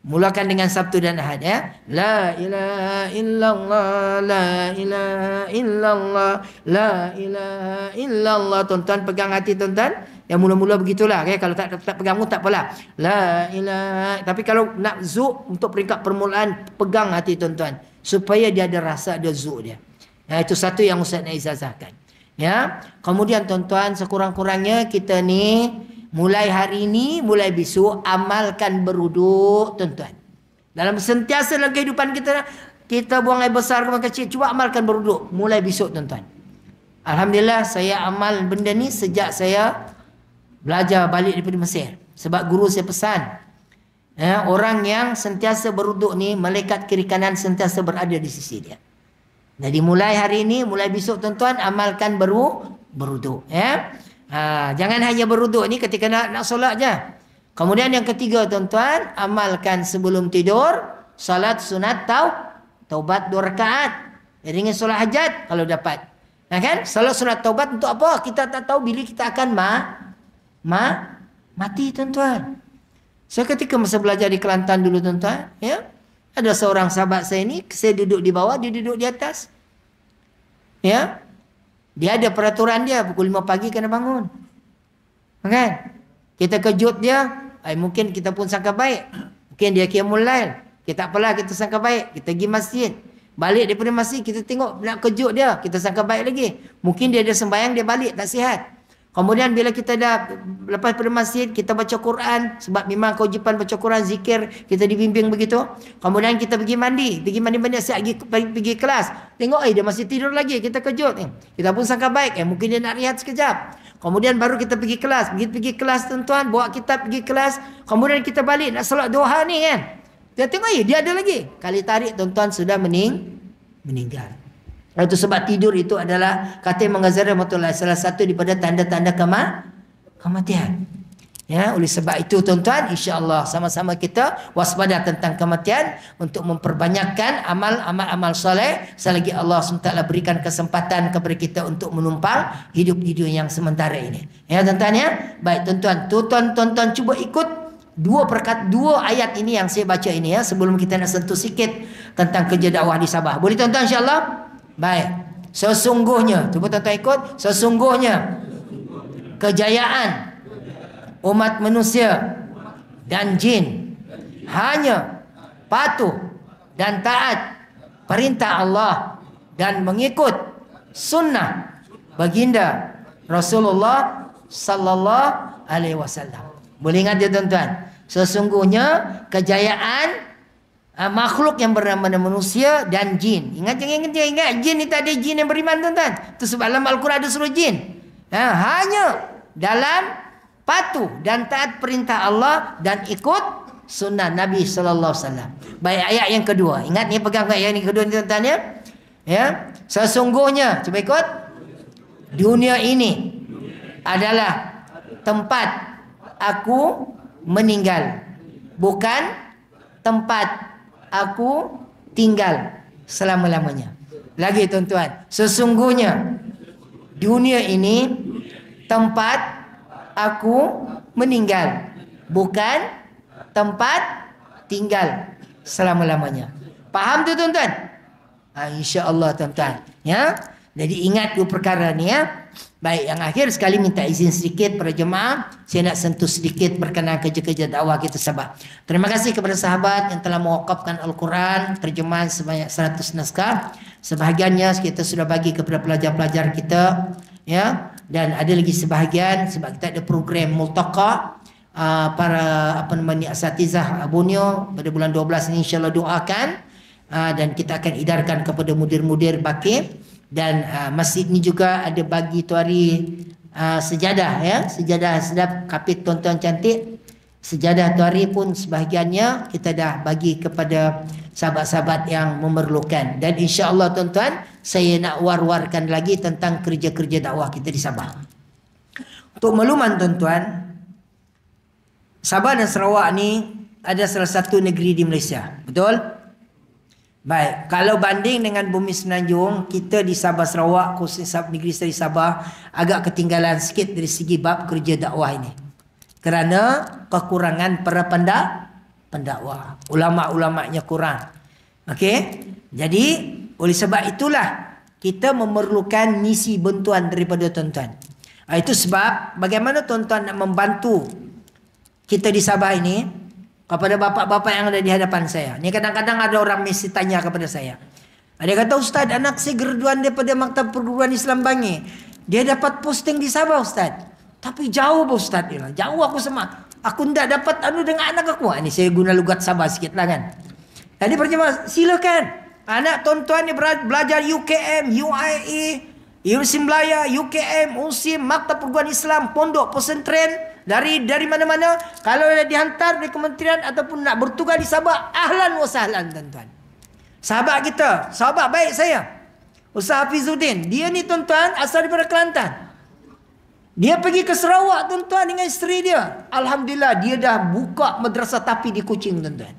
Mulakan dengan Sabtu dan Ahad ya. La ilaha illallah, la ilaha illallah, la ilaha illallah. Tuan-tuan pegang hati tuan-tuan. Yang mula-mula begitulah ya. Kalau tak pegang pun tak apalah. La ilaha. Tapi kalau nak zuk untuk peringkat permulaan, pegang hati tuan-tuan supaya dia ada rasa, ada zuk dia. Itu satu yang Ustaz nak izazahkan. Ya. Kemudian tuan-tuan, sekurang-kurangnya kita ni mulai hari ini, mulai besok, amalkan beruduk, tuan-tuan. Dalam sentiasa dalam kehidupan kita buang air besar ke kecil, cuba amalkan beruduk. Mulai besok, tuan-tuan. Alhamdulillah, saya amal benda ni sejak saya belajar balik daripada Mesir. Sebab guru saya pesan, orang yang sentiasa beruduk ni, malaikat kiri kanan sentiasa berada di sisi dia. Jadi mulai hari ini, mulai besok, tuan-tuan, amalkan beruduk. Ya. Jangan hanya beruduk ni ketika nak solat je. Kemudian yang ketiga tuan-tuan, amalkan sebelum tidur salat sunat taubat 2 rakaat. Dengan solat hajat kalau dapat. Kan? Salat sunat taubat untuk apa? Kita tak tahu bila kita akan mati tuan-tuan. Saya ketika masa belajar di Kelantan dulu tuan-tuan, ya. Ada seorang sahabat saya ni, saya duduk di bawah, dia duduk di atas. Ya. Dia ada peraturan dia, pukul 5 pagi kena bangun. Kan? Kita kejut dia, mungkin kita pun sangka baik. Mungkin dia qiyamul lail. Kita tak apalah, kita sangka baik. Kita pergi masjid. Balik daripada masjid, kita tengok nak kejut dia. Kita sangka baik lagi. Mungkin dia ada sembahyang, dia balik, tak sihat. Kemudian bila kita dah lepas pada masjid, kita baca Quran. Sebab memang kewajipan baca Quran, zikir, kita dibimbing begitu. Kemudian kita pergi mandi. Pergi mandi-mandi, siap pergi kelas. Tengok, dia masih tidur lagi. Kita kejut. Kita pun sangka baik. Mungkin dia nak rehat sekejap. Kemudian baru kita pergi kelas. Pergi kelas tuan-tuan, bawa kita pergi kelas. Kemudian kita balik, nak solat duha ni kan. Kita tengok, dia ada lagi. Kali tarik tuan-tuan sudah meninggal. Itu sebab tidur itu adalah kata Imam Ghazali rahmatullah salah satu daripada tanda-tanda kematian. Ya, oleh sebab itu tuan-tuan, insya-Allah sama-sama kita waspada tentang kematian untuk memperbanyakkan amal soleh selagi Allah SWT berikan kesempatan kepada kita untuk menumpang hidup-hidup yang sementara ini. Ya tuan-tuan ya. Baik tuan-tuan cuba ikut dua ayat ini yang saya baca ini ya sebelum kita nak sentuh sikit tentang kerja dakwah di Sabah. Boleh tuan-tuan insya-Allah? Baik. Sesungguhnya, cuba tuan-tuan ikut, sesungguhnya kejayaan umat manusia dan jin hanya patuh dan taat perintah Allah dan mengikut sunnah baginda Rasulullah sallallahu alaihi wasallam. Boleh ingat ya tuan-tuan? Sesungguhnya kejayaan makhluk yang bernama manusia dan jin. Ingat jin ni tak ada jin yang beriman tuan-tuan. Itu sebab dalam Al-Quran ada suruh jin. Hanya dalam patuh dan taat perintah Allah dan ikut sunnah Nabi sallallahu alaihi wasallam. Baik, ayat yang kedua. Ingat ni, pegang ayat yang kedua ni tuan-tuan ya. Ya, sesungguhnya cuba ikut, dunia ini adalah tempat aku meninggal, bukan tempat aku tinggal selama-lamanya. Lagi tuan-tuan, sesungguhnya dunia ini tempat aku meninggal, bukan tempat tinggal selama-lamanya. Faham tu tuan-tuan? InsyaAllah tuan-tuan. Ya. Jadi ingat dua perkara ni ya. Baik, yang akhir sekali minta izin sedikit para jemaah. Saya nak sentuh sedikit berkenaan kerja-kerja dakwah kita Sabah. Terima kasih kepada sahabat yang telah mewakafkan Al-Quran terjemahan sebanyak 100 naskah. Sebahagiannya kita sudah bagi kepada pelajar-pelajar kita, ya. Dan ada lagi sebahagian sebab kita ada program multaqa para asatizah Borneo pada bulan 12 ini, insyaallah doakan. Dan kita akan edarkan kepada mudir-mudir bakir. Dan masjid ni juga ada bagi tuari sejadah, ya, sejadah sedap kapit tuan-tuan cantik. Sejadah tuari pun sebahagiannya kita dah bagi kepada sahabat-sahabat yang memerlukan. Dan insya-Allah tuan-tuan, saya nak war-warkan lagi tentang kerja-kerja dakwah kita di Sabah. Untuk makluman tuan-tuan, Sabah dan Sarawak ni ada salah satu negeri di Malaysia. Betul? Baik, kalau banding dengan bumi Semenanjung, kita di Sabah Sarawak, khususnya negeri saya di Sabah, agak ketinggalan sikit dari segi bab kerja dakwah ini. Kerana kekurangan para pendakwah. Ulama-ulamanya kurang. Okey? Jadi, oleh sebab itulah kita memerlukan misi bantuan daripada tuan-tuan. Itu sebab bagaimana tuan-tuan nak membantu kita di Sabah ini, kepada bapak-bapak yang ada di hadapan saya. Ni kadang-kadang ada orang mesti tanya kepada saya. Dia kata, Ustaz, anak saya graduan daripada Maktab Perguruan Islam Bangi. Dia dapat posting di Sabah, Ustaz. Tapi jauh, Ustaz. Dia jauh aku sama. Aku tidak dapat dengan anak aku. Ini saya guna lugat Sabah sikit lah kan. Jadi percuma, silakan. Anak tuan-tuan ni belajar UKM, UIE, Universiti Melaya, UKM, UNSIM, Maktab Perguruan Islam, Pondok, Pesantren. Dari mana-mana, kalau dihantar dari kementerian ataupun nak bertugas di Sabah, ahlan wa sahlan tuan-tuan. Sahabat kita, sahabat baik saya, Ustaz Hafizuddin, dia ni tuan-tuan asal daripada Kelantan. Dia pergi ke Sarawak tuan-tuan dengan isteri dia. Alhamdulillah, dia dah buka madrasah tapi di Kuching tuan-tuan.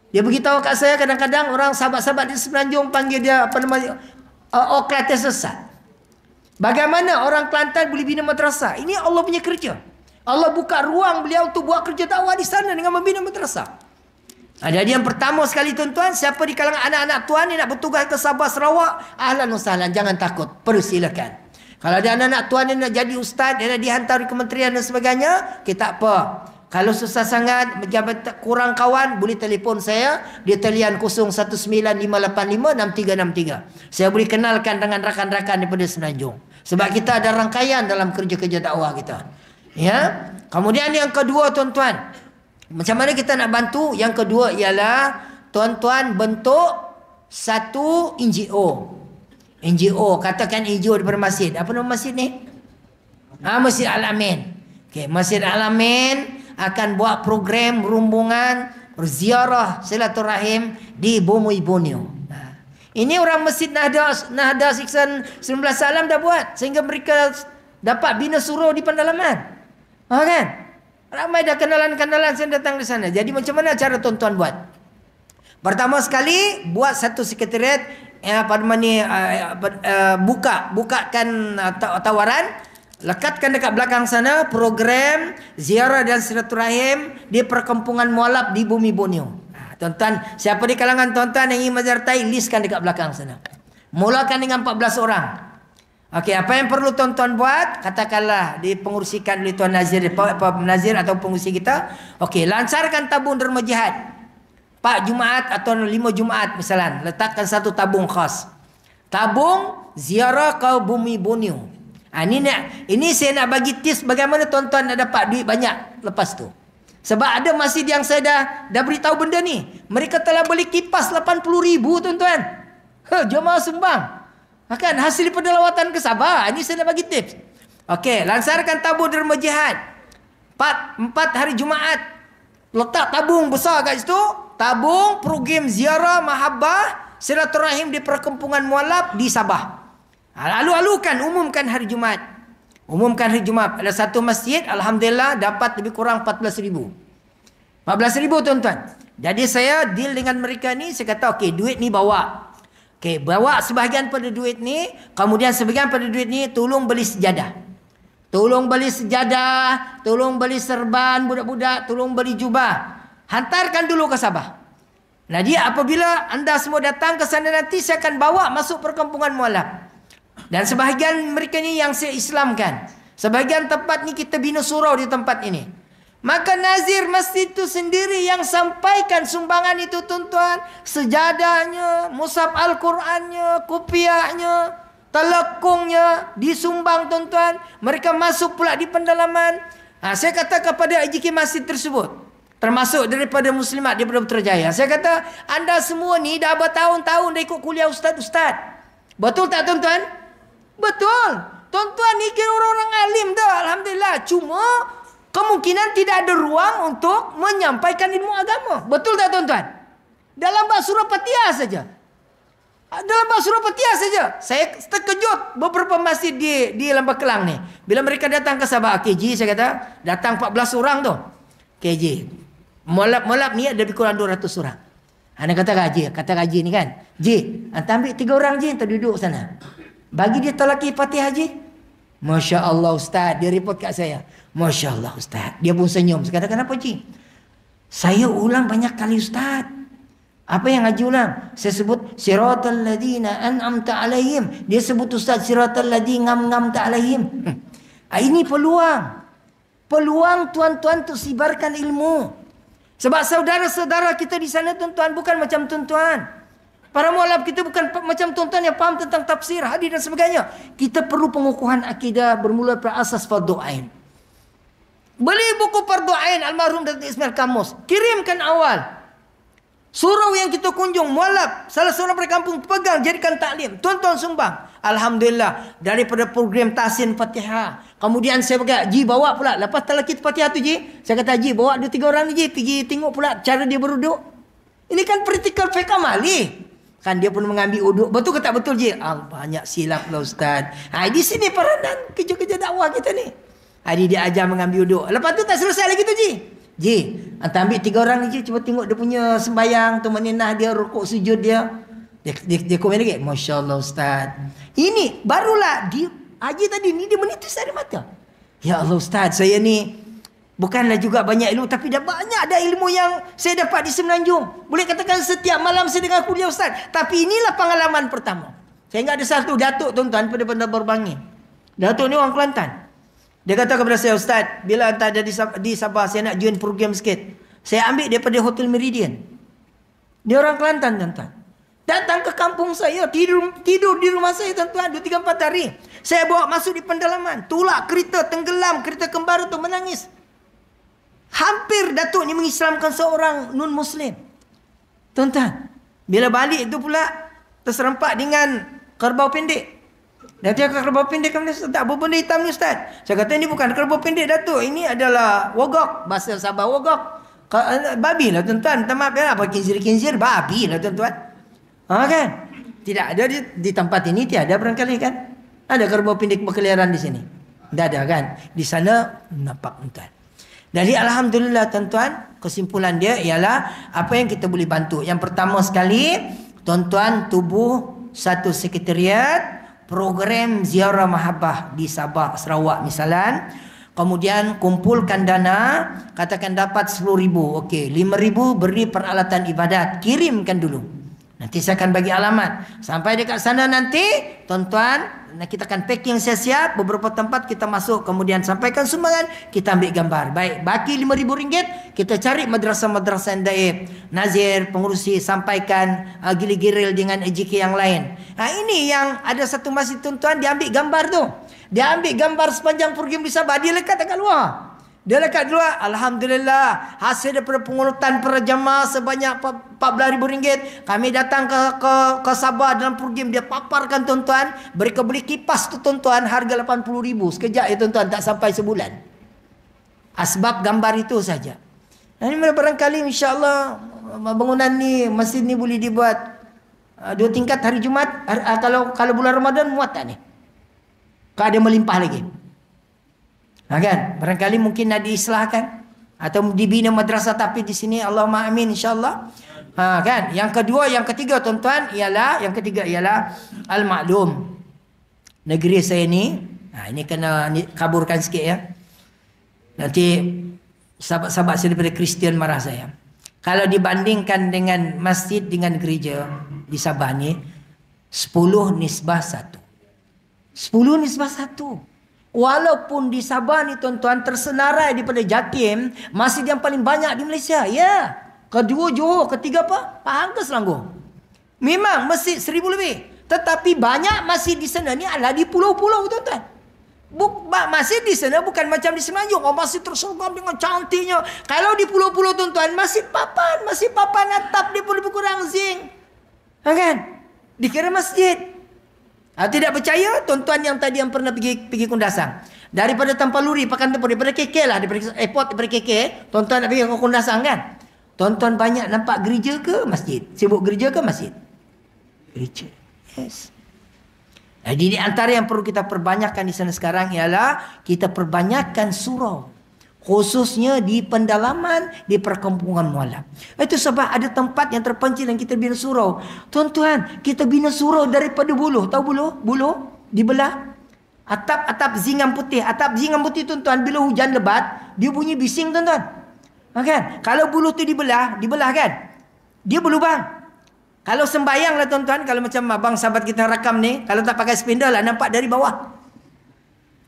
Dia beritahu kat saya, kadang-kadang orang sahabat-sahabat di Semenanjung panggil dia Kelantan sesat. Bagaimana orang Kelantan boleh bina madrasah? Ini Allah punya kerja. Allah buka ruang beliau untuk buat kerja dakwah di sana dengan membina madrasah. Jadi yang pertama sekali tuan-tuan, siapa di kalangan anak-anak tuan yang nak bertugas ke Sabah Sarawak, ahlan wa sahlan, jangan takut, persilakan. Kalau ada anak-anak tuan yang nak jadi ustaz, dia nak dihantar di kementerian dan sebagainya, kita apa? Kalau susah sangat, berjabat kurang kawan, boleh telefon saya di talian 0195856363. Saya boleh kenalkan dengan rakan-rakan daripada Semenanjung. Sebab kita ada rangkaian dalam kerja-kerja dakwah kita. Ya. Kemudian yang kedua tuan-tuan, macam mana kita nak bantu? Yang kedua ialah tuan-tuan bentuk satu NGO. NGO, katakan NGO daripada masjid. Apa nama masjid ni? Masjid Al-Amin. Okay, Masjid Al-Amin akan buat program rombongan berziarah silaturahim di Bumi Borneo. Ini orang Masjid Nahda Siksan 19 Salam dah buat sehingga mereka dapat bina suruh di pendalaman. Kan? Ramai dah kenalan-kenalan saya datang di sana. Jadi macam mana cara tuan-tuan buat? Pertama sekali buat satu sekretariat bukakan tawaran. Lekatkan dekat belakang sana program ziarah dan silaturahim di perkampungan mualaf di Bumi Borneo. Tuan-tuan, siapa di kalangan tuan-tuan yang ingin menyertai, listkan dekat belakang sana. Mulakan dengan 14 orang. Okey, apa yang perlu tuan-tuan buat? Katakanlah dipengurusikan oleh Tuan Nazir, Nazir atau pengurusi kita. Okey, lancarkan tabung derma jihad. 4 Jumaat atau 5 Jumaat misalnya, letakkan satu tabung khas. Tabung ziarah ke Bumi Borneo. Ini saya nak bagi tips bagaimana tuan-tuan nak dapat duit banyak lepas tu. Sebab ada masjid yang saya dah beritahu benda ni. Mereka telah beli kipas 80,000 tuan-tuan. Jemaah sumbang. Kan hasil daripada lawatan ke Sabah. Ini saya nak bagi tips. Okey, lancarkan tabung derma jihad. 4 hari Jumaat. Letak tabung besar kat situ. Tabung program ziarah mahabbah silaturahim di perkampungan mualaf di Sabah. Lalu-alukan, umumkan hari Jumaat. Umumkan hari Jumaat. Ada satu masjid, alhamdulillah dapat lebih kurang 14,000. 14,000 tuan-tuan. Jadi saya deal dengan mereka ni, saya kata okey, duit ni bawa. Okey, bawa sebahagian pada duit ni, kemudian sebahagian pada duit ni tolong beli sejadah. Tolong beli sejadah, tolong beli serban budak-budak, tolong beli jubah. Hantarkan dulu ke Sabah. Jadi apabila anda semua datang ke sana nanti, saya akan bawa masuk perkampungan mualaf. Dan sebahagian mereka ni yang saya Islamkan. Sebahagian tempat ni kita bina surau di tempat ini. Maka nazir masjid itu sendiri yang sampaikan sumbangan itu tuan-tuan. Sejadahnya, mushaf Al-Qurannya, kopiahnya, telekungnya disumbang tuan-tuan. Mereka masuk pula di pendalaman. Saya kata kepada IJK masjid tersebut, termasuk daripada muslimat daripada Putrajaya, saya kata, anda semua ni dah bertahun-tahun dah ikut kuliah ustaz-ustaz. Betul tak tuan-tuan? Betul. Tuan-tuan ni kira orang-orang alim dah, alhamdulillah. Cuma kemungkinan tidak ada ruang untuk menyampaikan ilmu agama. Betul tak tuan-tuan? Dalam bab surah Fatihah saja. Dalam bab surah Fatihah saja. Saya terkejut beberapa masjid di Lembah Kelang ni. Bila mereka datang ke Sabah KJ, saya kata, datang 14 orang tu. KJ. Molap-molap ni ada lebih kurang 200 orang. Anda kata gaji ni kan. Ji, anda ambil 3 orang je, anda duduk sana. Bagi dia talaki Fatihah Haji. Masya Allah Ustaz. Dia report kat saya. Masya Allah Ustaz. Dia pun senyum. Saya kata, kenapa Haji? Saya ulang banyak kali Ustaz. Apa yang Haji ulang? Saya sebut siratal ladina an'amta alaihim. Dia sebut Ustaz siratal ladina ngamta alaihim. Ini peluang. Peluang tuan-tuan untuk sibarkan ilmu. Sebab saudara-saudara kita di sana tuan-tuan bukan macam tuan-tuan. Para mualaf kita bukan macam tuan-tuan yang faham tentang tafsir, hadis dan sebagainya. Kita perlu pengukuhan akidah bermula pada asas fardu ain. Beli buku fardu ain almarhum Datuk Ismail Kamus. Kirimkan awal. Surau yang kita kunjung, mualaf, salah seorang perkampung pegang, jadikan taklim. Tuan-tuan sumbang. Alhamdulillah. Daripada program tahsin Fatihah. Kemudian saya pegang, Ji bawa pula. Lepas talaki Fatihah tu Ji, saya kata Ji bawa 2-3 orang ni Ji. Pergi tengok pula cara dia beruduk. Ini kan praktikal fiqh amali. Kan dia pun mengambil uduk. Betul ke tak betul je? Banyak silap lah Ustaz. Di sini peranan kerja-kerja dakwah kita ni. Dia ajar mengambil uduk. Lepas tu tak selesai lagi tu Ji. Ji, anda ambil 3 orang ni Ji. Cuba tengok dia punya sembayang. Tumaninah dia, rukuk sujud dia. Dia komen lagi. Masya Allah Ustaz. Ini barulah Haji tadi ni dia menitis air mata. Ya Allah Ustaz, saya ni bukanlah juga banyak ilmu, tapi dah banyak ada ilmu yang saya dapat di Semenanjung. Boleh katakan setiap malam saya dengar kuliah Ustaz. Tapi inilah pengalaman pertama. Saya ingat ada satu datuk tuan-tuan pada Bandar Berbangi. Datuk ni orang Kelantan. Dia kata kepada saya, Ustaz, bila anda ada di Sabah, saya nak join program sikit. Saya ambil daripada Hotel Meridian. Dia orang Kelantan tuan-tuan. Datang ke kampung saya, tidur di rumah saya tuan-tuan 2-3-4 hari. Saya bawa masuk di pendalaman. Tolak kereta, tenggelam, kereta kembar tu menangis. Hampir Datuk ni mengislamkan seorang non-Muslim. Tuan-tuan, bila balik itu pula terserempak dengan kerbau pendek. Dia kata kerbau pendek kan tak apa benda hitam ni Ustaz. Saya kata ini bukan kerbau pendek Datuk, ini adalah wogok, bahasa Sabah wogok. Babi lah tuan-tuan. Maaf ya, apa kinzir-kinzir, babi lah tuan-tuan. Kan? Tidak ada di tempat ini, tiada barangkali kan? Ada kerbau pendek berkeliaran di sini? Tidak ada kan? Di sana nampak tuan-tuan. Jadi alhamdulillah tuan-tuan, kesimpulan dia ialah apa yang kita boleh bantu. Yang pertama sekali, tuan-tuan tubuh satu sekretariat program ziarah mahabbah di Sabah, Sarawak misalan. Kemudian kumpulkan dana, katakan dapat 10,000. Okey, 5,000 beri peralatan ibadat, kirimkan dulu. Nanti saya akan bagi alamat. Sampai dekat sana nanti, tuan-tuan, kita akan packing siap-siap. Beberapa tempat kita masuk, kemudian sampaikan sumbangan, kita ambil gambar. Baik, baki RM5,000, kita cari madrasah-madrasah yang daib, nazir, pengurusi, sampaikan gili-giril dengan EJK yang lain. Ini yang ada satu masjid tuan-tuan, dia ambil gambar tu. Dia ambil gambar sepanjang program di Sabah, dia lekat dekat luar. Dia lekat luar. Alhamdulillah, hasil daripada pengurutan per jamaah sebanyak RM14,000. Kami datang ke Sabah dalam program, dia paparkan tuan-tuan. Mereka beli kipas tu tuan-tuan, harga RM80,000. Sekejap ya tuan-tuan, tak sampai sebulan. Asbab gambar itu saja. Dan ini barangkali insya-Allah bangunan ni, masjid ni boleh dibuat 2 tingkat hari Jumaat. Kalau bulan Ramadan muat tak ni? Kalau ada melimpah lagi. Kan? Barangkali mungkin nak diislahkan atau dibina madrasah, tapi di sini Allahumma amin insya-Allah. Kan? Yang ketiga tuan-tuan ialah al-maklum. Negeri saya ni, ini kena kaburkan sikit ya. Nanti sahabat-sahabat saya daripada Kristian marah saya. Kalau dibandingkan dengan masjid dengan gereja di Sabah ni 10:1. 10:1. Walaupun di Sabah ni tuan-tuan tersenarai daripada Jatim, masjid yang paling banyak di Malaysia. Ya. Kedua Johor, ketiga apa? Pahang ke Selangor. Memang masjid 1000 lebih. Tetapi banyak masjid di sana ni adalah di pulau-pulau tuan-tuan. Masjid di sana bukan macam di Semenanjung. Masjid tersergam dengan cantiknya. Kalau di pulau-pulau tuan-tuan, masjid papan atap dia pun lebih kurang zinc. Kan? Dikira masjid. Tidak percaya tuan-tuan yang tadi yang pernah pergi Kundasang. Daripada Tampaluri, Pakan Tempur, daripada KK lah, daripada airport, daripada KK, tuan-tuan nak pergi ke Kundasang kan? Tuan-tuan banyak nampak gereja ke masjid? Sibuk gereja ke masjid? Gereja. Yes. Jadi di antara yang perlu kita perbanyakkan di sana sekarang ialah kita perbanyakkan surau. Khususnya di pendalaman, di perkampungan mualaf. Itu sebab ada tempat yang terpencil yang kita bina surau. Tuan-tuan, kita bina surau daripada buluh. Tahu buluh? Buluh dibelah. Atap zingan putih. Atap zingan putih tuan-tuan, bila hujan lebat, dia bunyi bising tuan-tuan. Kan? Kalau buluh tu dibelah kan? Dia berlubang. Kalau sembayang lah tuan-tuan, kalau macam abang sahabat kita rakam ni, kalau tak pakai spindle lah, nampak dari bawah.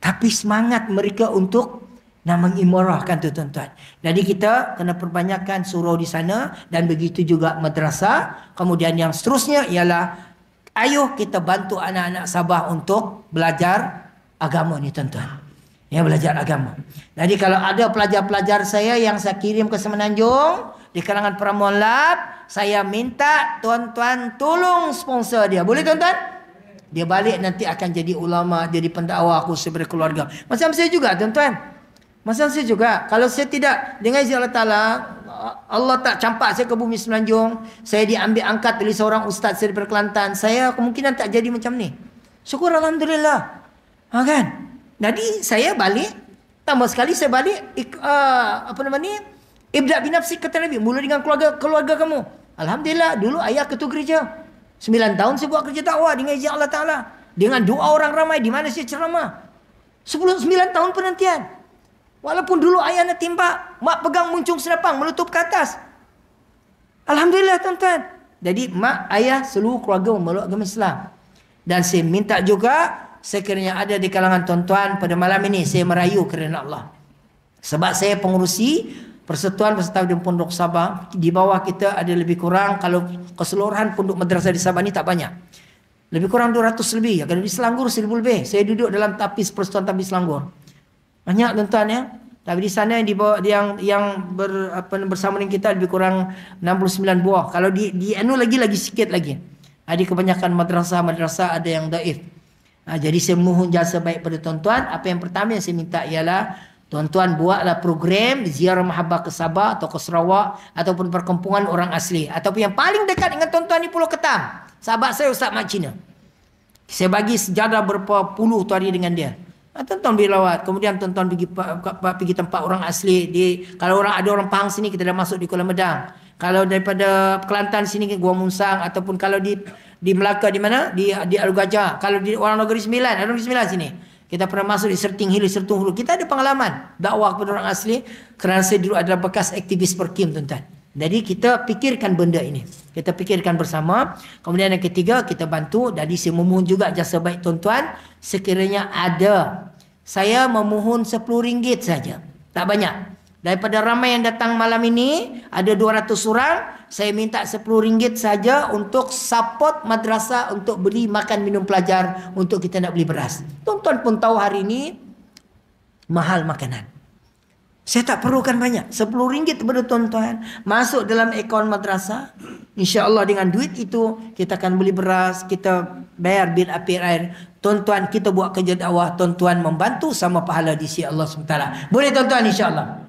Tapi semangat mereka untuk nak mengimarahkan tu tuan-tuan. Jadi kita kena perbanyakkan surau di sana, dan begitu juga madrasah. Kemudian yang seterusnya ialah, ayuh kita bantu anak-anak Sabah untuk belajar agama ni tuan-tuan. Ya, belajar agama. Jadi kalau ada pelajar-pelajar saya yang saya kirim ke Semenanjung, di kalangan Pramuan Lab, saya minta tuan-tuan tolong sponsor dia. Boleh tuan-tuan? Dia balik nanti akan jadi ulama, jadi pendakwah khusus daripada keluarga. Macam saya juga tuan-tuan. Macam saya juga. Kalau saya tidak, dengan izin Allah Ta'ala, Allah tak campak saya ke bumi Semenanjung, saya diambil angkat oleh seorang ustaz saya daripada Kelantan, saya kemungkinan tak jadi macam ni. Syukur Alhamdulillah. Kan? Jadi saya balik, tambah sekali saya balik, Ibda' binafsi kata Nabi, mula dengan keluarga kamu. Alhamdulillah, dulu ayah ketua gereja. 9 tahun saya buat kerja dakwah dengan izin Allah Ta'ala. Dengan doa orang ramai, di mana saya ceramah. 9 tahun penantian. Walaupun dulu ayah nak timbak, mak pegang muncung serapang, menutup ke atas. Alhamdulillah tuan-tuan. Jadi mak, ayah, seluruh keluarga memeluk agama Islam. Dan saya minta juga, sekiranya ada di kalangan tuan-tuan pada malam ini, saya merayu kerana Allah. Sebab saya pengurusi Persatuan Peserta Didik Pondok Sabah. Di bawah kita ada lebih kurang, kalau keseluruhan pondok madrasah di Sabah ni tak banyak, lebih kurang 200 lebih. Kalau di Selangor 1000 lebih. Saya duduk dalam tapis Persatuan Tapis Selangor. Banyak tuan-tuan ya. Tapi di sana yang di bawah, bersama dengan kita lebih kurang 69 buah. Kalau di anu lagi sikit lagi. Ada kebanyakan madrasah ada yang daif. Jadi saya mohon jasa baik pada tuan-tuan. Apa yang pertama yang saya minta ialah tuan-tuan buatlah program ziarah mahabbah ke Sabah atau ke Sarawak ataupun perkampungan orang asli, ataupun yang paling dekat dengan tuan-tuan di Pulau Ketam. Sahabat saya Ustaz Mat Cina. Saya bagi sejadah berapa puluh tu hari dengan dia. Tuan-tuan berlawat, kemudian tuan-tuan pergi tempat orang asli. Kalau ada orang Pahang sini, kita dah masuk di Kuala Medang. Kalau daripada Kelantan sini ke Gua Munsang, ataupun kalau di Melaka di mana? Di Alu Gajah. Kalau di orang Negeri Sembilan sini, kita pernah masuk di Serting Hill, Sertung Hulu. Kita ada pengalaman dakwah kepada orang asli, kerana saya dulu adalah bekas aktivis Perkim tuan-tuan. Jadi kita fikirkan benda ini. Kita fikirkan bersama. Kemudian yang ketiga, kita bantu. Jadi saya memohon juga jasa baik tuan-tuan. Sekiranya ada, saya memohon RM10 saja. Tak banyak. Daripada ramai yang datang malam ini, ada 200 orang, saya minta RM10 saja untuk support madrasah, untuk beli makan minum pelajar, untuk kita nak beli beras. Tuan-tuan pun tahu hari ini mahal makanan. Saya tak perlukan banyak. RM10 kepada tuan-tuan masuk dalam akaun madrasah. InsyaAllah dengan duit itu kita akan beli beras, kita bayar bil api air. Tuan-tuan kita buat kerja dakwah, tuan-tuan membantu sama pahala di sisi Allah SWT. Boleh tuan-tuan insyaAllah.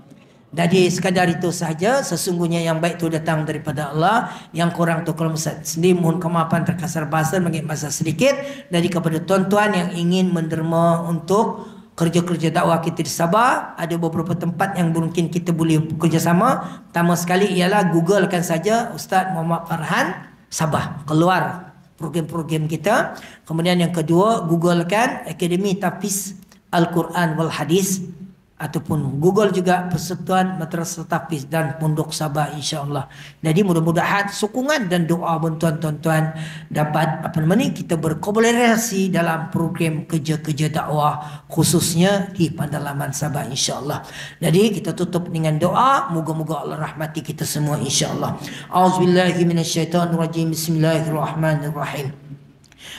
Jadi sekadar itu sahaja. Sesungguhnya yang baik itu datang daripada Allah. Yang kurang tu kalau Ustaz sendiri mohon kemaafan terkasar bahasa, mungkin bahasa sedikit. Dari kepada tuan-tuan yang ingin menderma untuk kerja-kerja dakwah kita di Sabah, ada beberapa tempat yang mungkin kita boleh bekerjasama. Pertama sekali ialah googlekan saja Ustaz Muhammad Farhan Sabah, keluar program-program kita. Kemudian yang kedua, googlekan Akademi Tahfiz Al-Quran wal Hadis. ataupun Google juga Persatuan Madrasah Tahfiz dan Pondok Sabah, insya-Allah. Jadi mudah-mudahan sokongan dan doa bantuan tuan-tuan dapat kita berkolaborasi dalam program kerja-kerja dakwah khususnya di Pandalaman Sabah, insya-Allah. Jadi kita tutup dengan doa, moga-moga Allah rahmati kita semua, insya-Allah. Auzubillahi minasyaitonirrajim. Bismillahirrahmanirrahim.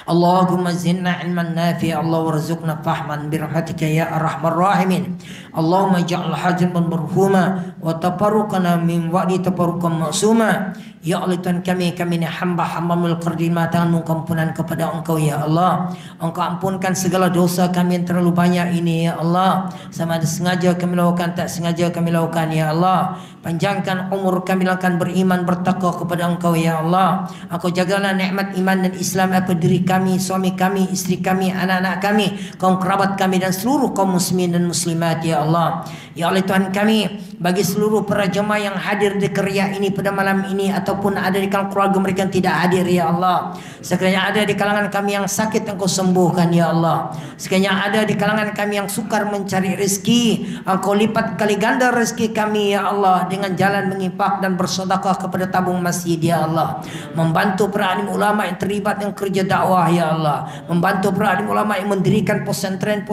Allahumma zinna ilman nafi'a Allah warzuqna fahman birahmatika ya arhamar rahimin. Allahumma ja'al hajran marhuma wa tafarruqana min wa'di tafarruqan ma'suma. Ya Allah Tuhan kami ni hamba-hambamu al-qadimah, tanganmu kampunan kepada Engkau ya Allah. Engkau ampunkan segala dosa kami yang terlalu banyak ini ya Allah. Sama ada sengaja kami lakukan, tak sengaja kami lakukan ya Allah. Panjangkan umur kami lakukan beriman bertakwa kepada Engkau ya Allah. Engkau jagalah nikmat iman dan Islam atas diri kami, suami kami, isteri kami, anak-anak kami, kaum kerabat kami dan seluruh kaum muslimin dan muslimat ya Allah. Ya Allah Tuhan kami, bagi seluruh para jemaah yang hadir di Keria ini pada malam ini ataupun ada di kalangan keluarga mereka yang tidak hadir ya Allah. Sekiranya ada di kalangan kami yang sakit, Engkau sembuhkan ya Allah. Sekiranya ada di kalangan kami yang sukar mencari rezeki, Engkau lipat kali ganda rezeki kami ya Allah dengan jalan menginfak dan bersedekah kepada tabung masjid ya Allah. Membantu para alim ulama yang terlibat dengan kerja dakwah ya Allah. Membantu para alim ulama yang mendirikan pesantren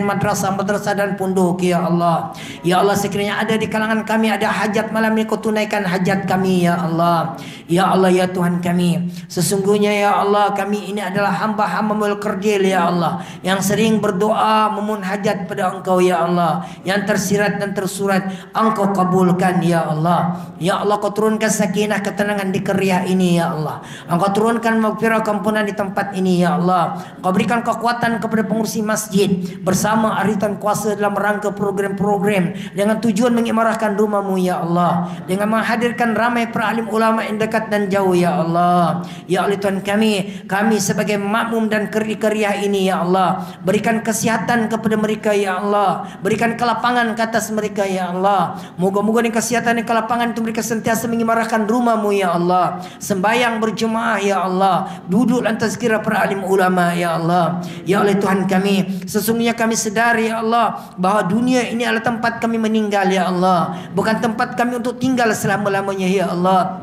madrasah dan pondok ya Allah. Ya Allah, sekiranya ada di kalangan kami ada hajat malam ini, Kau tunaikan hajat kami ya Allah. Ya Allah ya Tuhan kami, sesungguhnya ya Allah kami ini adalah hamba-hamba-Mu kerdil ya Allah, yang sering berdoa memohon hajat pada Engkau ya Allah, yang tersirat dan tersurat Engkau kabulkan ya Allah. Ya Allah, Kau turunkan sakinah ketenangan di Keria ini ya Allah. Engkau turunkan maghfirah kampunan di tempat ini ya Allah. Kau berikan kekuatan kepada pengurusi masjid bersama aritan kuasa dalam rangka program-program dengan tujuan mengimarahkan rumah-Mu ya Allah, dengan menghadirkan ramai para alim ulama yang dekat dan jauh ya Allah. Ya Allah Tuhan kami sebagai makmum dan Keria ini ya Allah, berikan kesihatan kepada mereka ya Allah, berikan kelapangan ke atas mereka ya Allah. Moga-moga dengan kesihatan dan kelapangan itu mereka sentiasa mengimarahkan rumah-Mu ya Allah, sembahyang berjemaah ya Allah, duduk lantas kira para alim ulama ya Allah. Ya Allah Tuhan kami, sesungguhnya kami sedar ya Allah bahwa dunia ini adalah tempat kami meninggal ya Allah, bukan tempat kami untuk tinggal selama-lamanya ya Allah.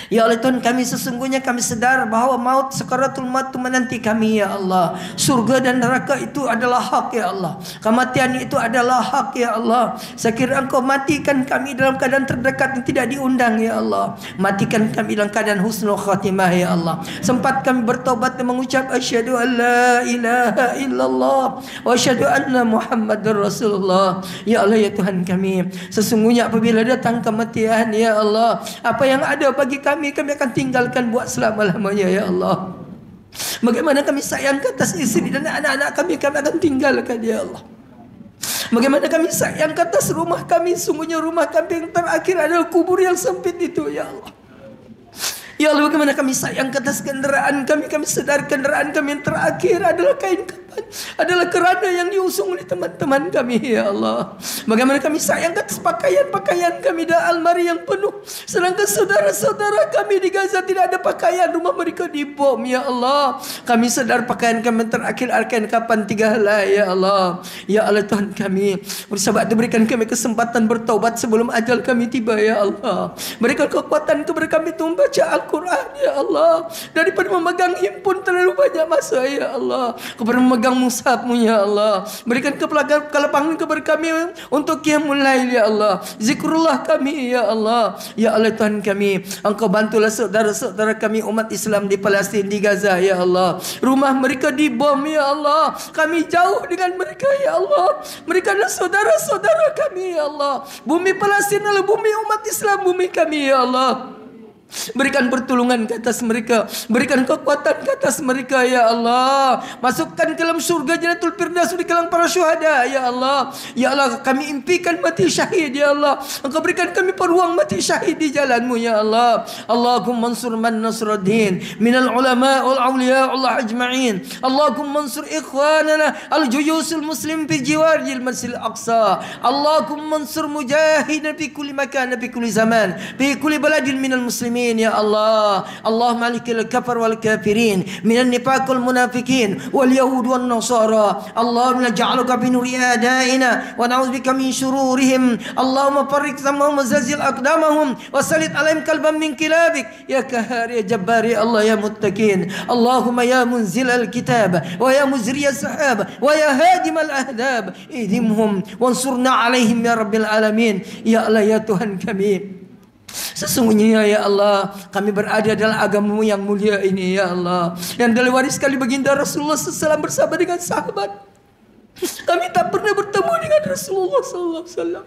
Ya Allah Tuhan kami, sesungguhnya kami sedar bahawa maut, sakaratul maut itu menanti kami ya Allah. Surga dan neraka itu adalah hak ya Allah. Kematian itu adalah hak ya Allah. Sekiranya Engkau matikan kami dalam keadaan terdekat yang tidak diundang ya Allah, matikan kami dalam keadaan husnul khatimah ya Allah. Sempat kami bertobat dan mengucap asyhadu an la ilaha illallah wa asyhadu anna Muhammadar Rasulullah. Ya Allah ya Tuhan kami, sesungguhnya apabila datang kematian ya Allah, apa yang ada bagi kami akan tinggalkan buat selama-lamanya ya Allah. Bagaimana kami sayang ke atas istri dan anak-anak kami akan tinggalkan ya Allah. Bagaimana kami sayang ke atas rumah kami, sungguhnya rumah kami yang terakhir adalah kubur yang sempit itu ya Allah. Ya Allah, bagaimana kami sayang ke atas kendaraan kami sedar kendaraan kami yang terakhir adalah kain kapan, adalah keranda yang diusung oleh teman-teman kami ya Allah. Bagaimana kami sayang ke atas pakaian-pakaian kami dan almari yang penuh, sedangkan saudara-saudara kami di Gaza tidak ada pakaian, rumah mereka dibom ya Allah. Kami sedar pakaian kami terakhir kain kapan 3 helai ya Allah. Ya Allah Tuhan kami, bersabak berikan kami kesempatan bertaubat sebelum ajal kami tiba ya Allah. Berikan kekuatan kepada kami untuk membaca Al-Quran ya Allah, daripada memegang himpun terlalu banyak masa ya Allah, kepada memegang mushaf-Mu ya Allah. Berikan kelapangan kepada kami untuk qiyamul lail ya Allah, zikrullah kami ya Allah. Ya Allah Tuhan kami, Engkau bantulah saudara-saudara kami umat Islam di Palestin, di Gaza ya Allah. Rumah mereka dibom ya Allah, kami jauh dengan mereka ya Allah. Mereka adalah saudara-saudara kami ya Allah. Bumi Palestin adalah bumi umat Islam, bumi kami ya Allah. Berikan pertolongan ke atas mereka, berikan kekuatan ke atas mereka ya Allah. Masukkan ke dalam surga Jannatul Firdaus di kalangan para syuhada ya Allah. Ya Allah, kami impikan mati syahid ya Allah. Engkau berikan kami peluang mati syahid di jalan-Mu ya Allah. Allahumma ansur man nasruddin minal ulama wal awliya Allah ajma'in. Allahumma ansur ikhwanana al-juyusul muslim fi jiwaril masjidil aqsa. Allahumma ansur mujahidan fi kulli makan fi kulli zaman fi kulli baladin minal muslimin المسلمين يا الله. اللهم عليك الكفر والكافرين من النفاق والمنافقين واليهود والنصارى. اللهم نجعلك بنور أعدائنا ونعوذ بك من شرورهم. اللهم فرق ثمهم وزلزل أقدامهم وسلط عليهم كلبا من كلابك يا قهار يا جبار يا الله يا متقين. اللهم يا منزل الكتاب ويا مزري السحاب ويا هادم الأهداب اهدمهم وانصرنا عليهم ya Rabbil Alamin. Ya Allah ya Tuhan kami, sesungguhnya ya Allah kami berada dalam agamamu yang mulia ini ya Allah, yang diwariskan baginda Rasulullah SAW bersama dengan sahabat. Kami tak pernah bertemu dengan Rasulullah SAW.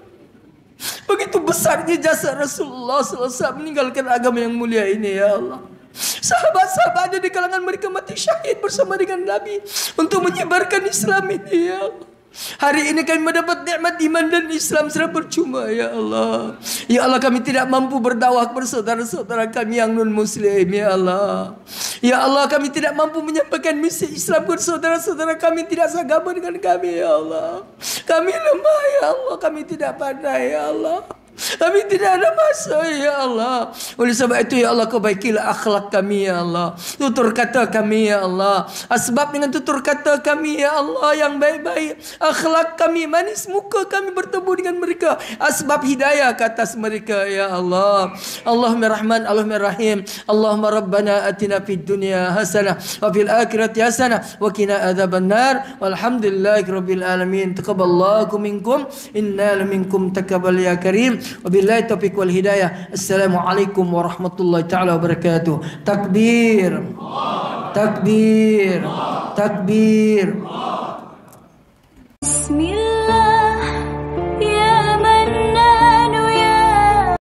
Begitu besarnya jasa Rasulullah SAW meninggalkan agama yang mulia ini ya Allah. Sahabat-sahabat ada di kalangan mereka mati syahid bersama dengan Nabi untuk menyebarkan Islam ini ya Allah. Hari ini kami mendapat nikmat iman dan Islam secara percuma ya Allah. Ya Allah kami tidak mampu berdakwah kepada saudara-saudara kami yang non muslim ya Allah. Ya Allah kami tidak mampu menyampaikan misi Islam kepada saudara-saudara kami tidak seagama dengan kami ya Allah. Kami lemah ya Allah, kami tidak pandai ya Allah. Kami tidak ada masa ya Allah. Oleh sebab itu ya Allah, kau baikilah akhlak kami ya Allah, tutur kata kami ya Allah. Sebab dengan tutur kata kami ya Allah yang baik-baik, akhlak kami manis, muka kami bertemu dengan mereka, asbab hidayah ke atas mereka ya Allah. Allahumma Rahman, Allahumma Rahim. Allahumma Rabbana atina fid dunya hasanah wa fil akhirati hasanah wa qina adzabannar. Walhamdulillahi rabbil alamin. Taqabbalallahu minkum inna minkum taqabbal ya karim. Wabillahi taufiq wal hidayah. Assalamualaikum warahmatullahi taala wabarakatuh. Takbir. Takbir. Takbir. Bismillah.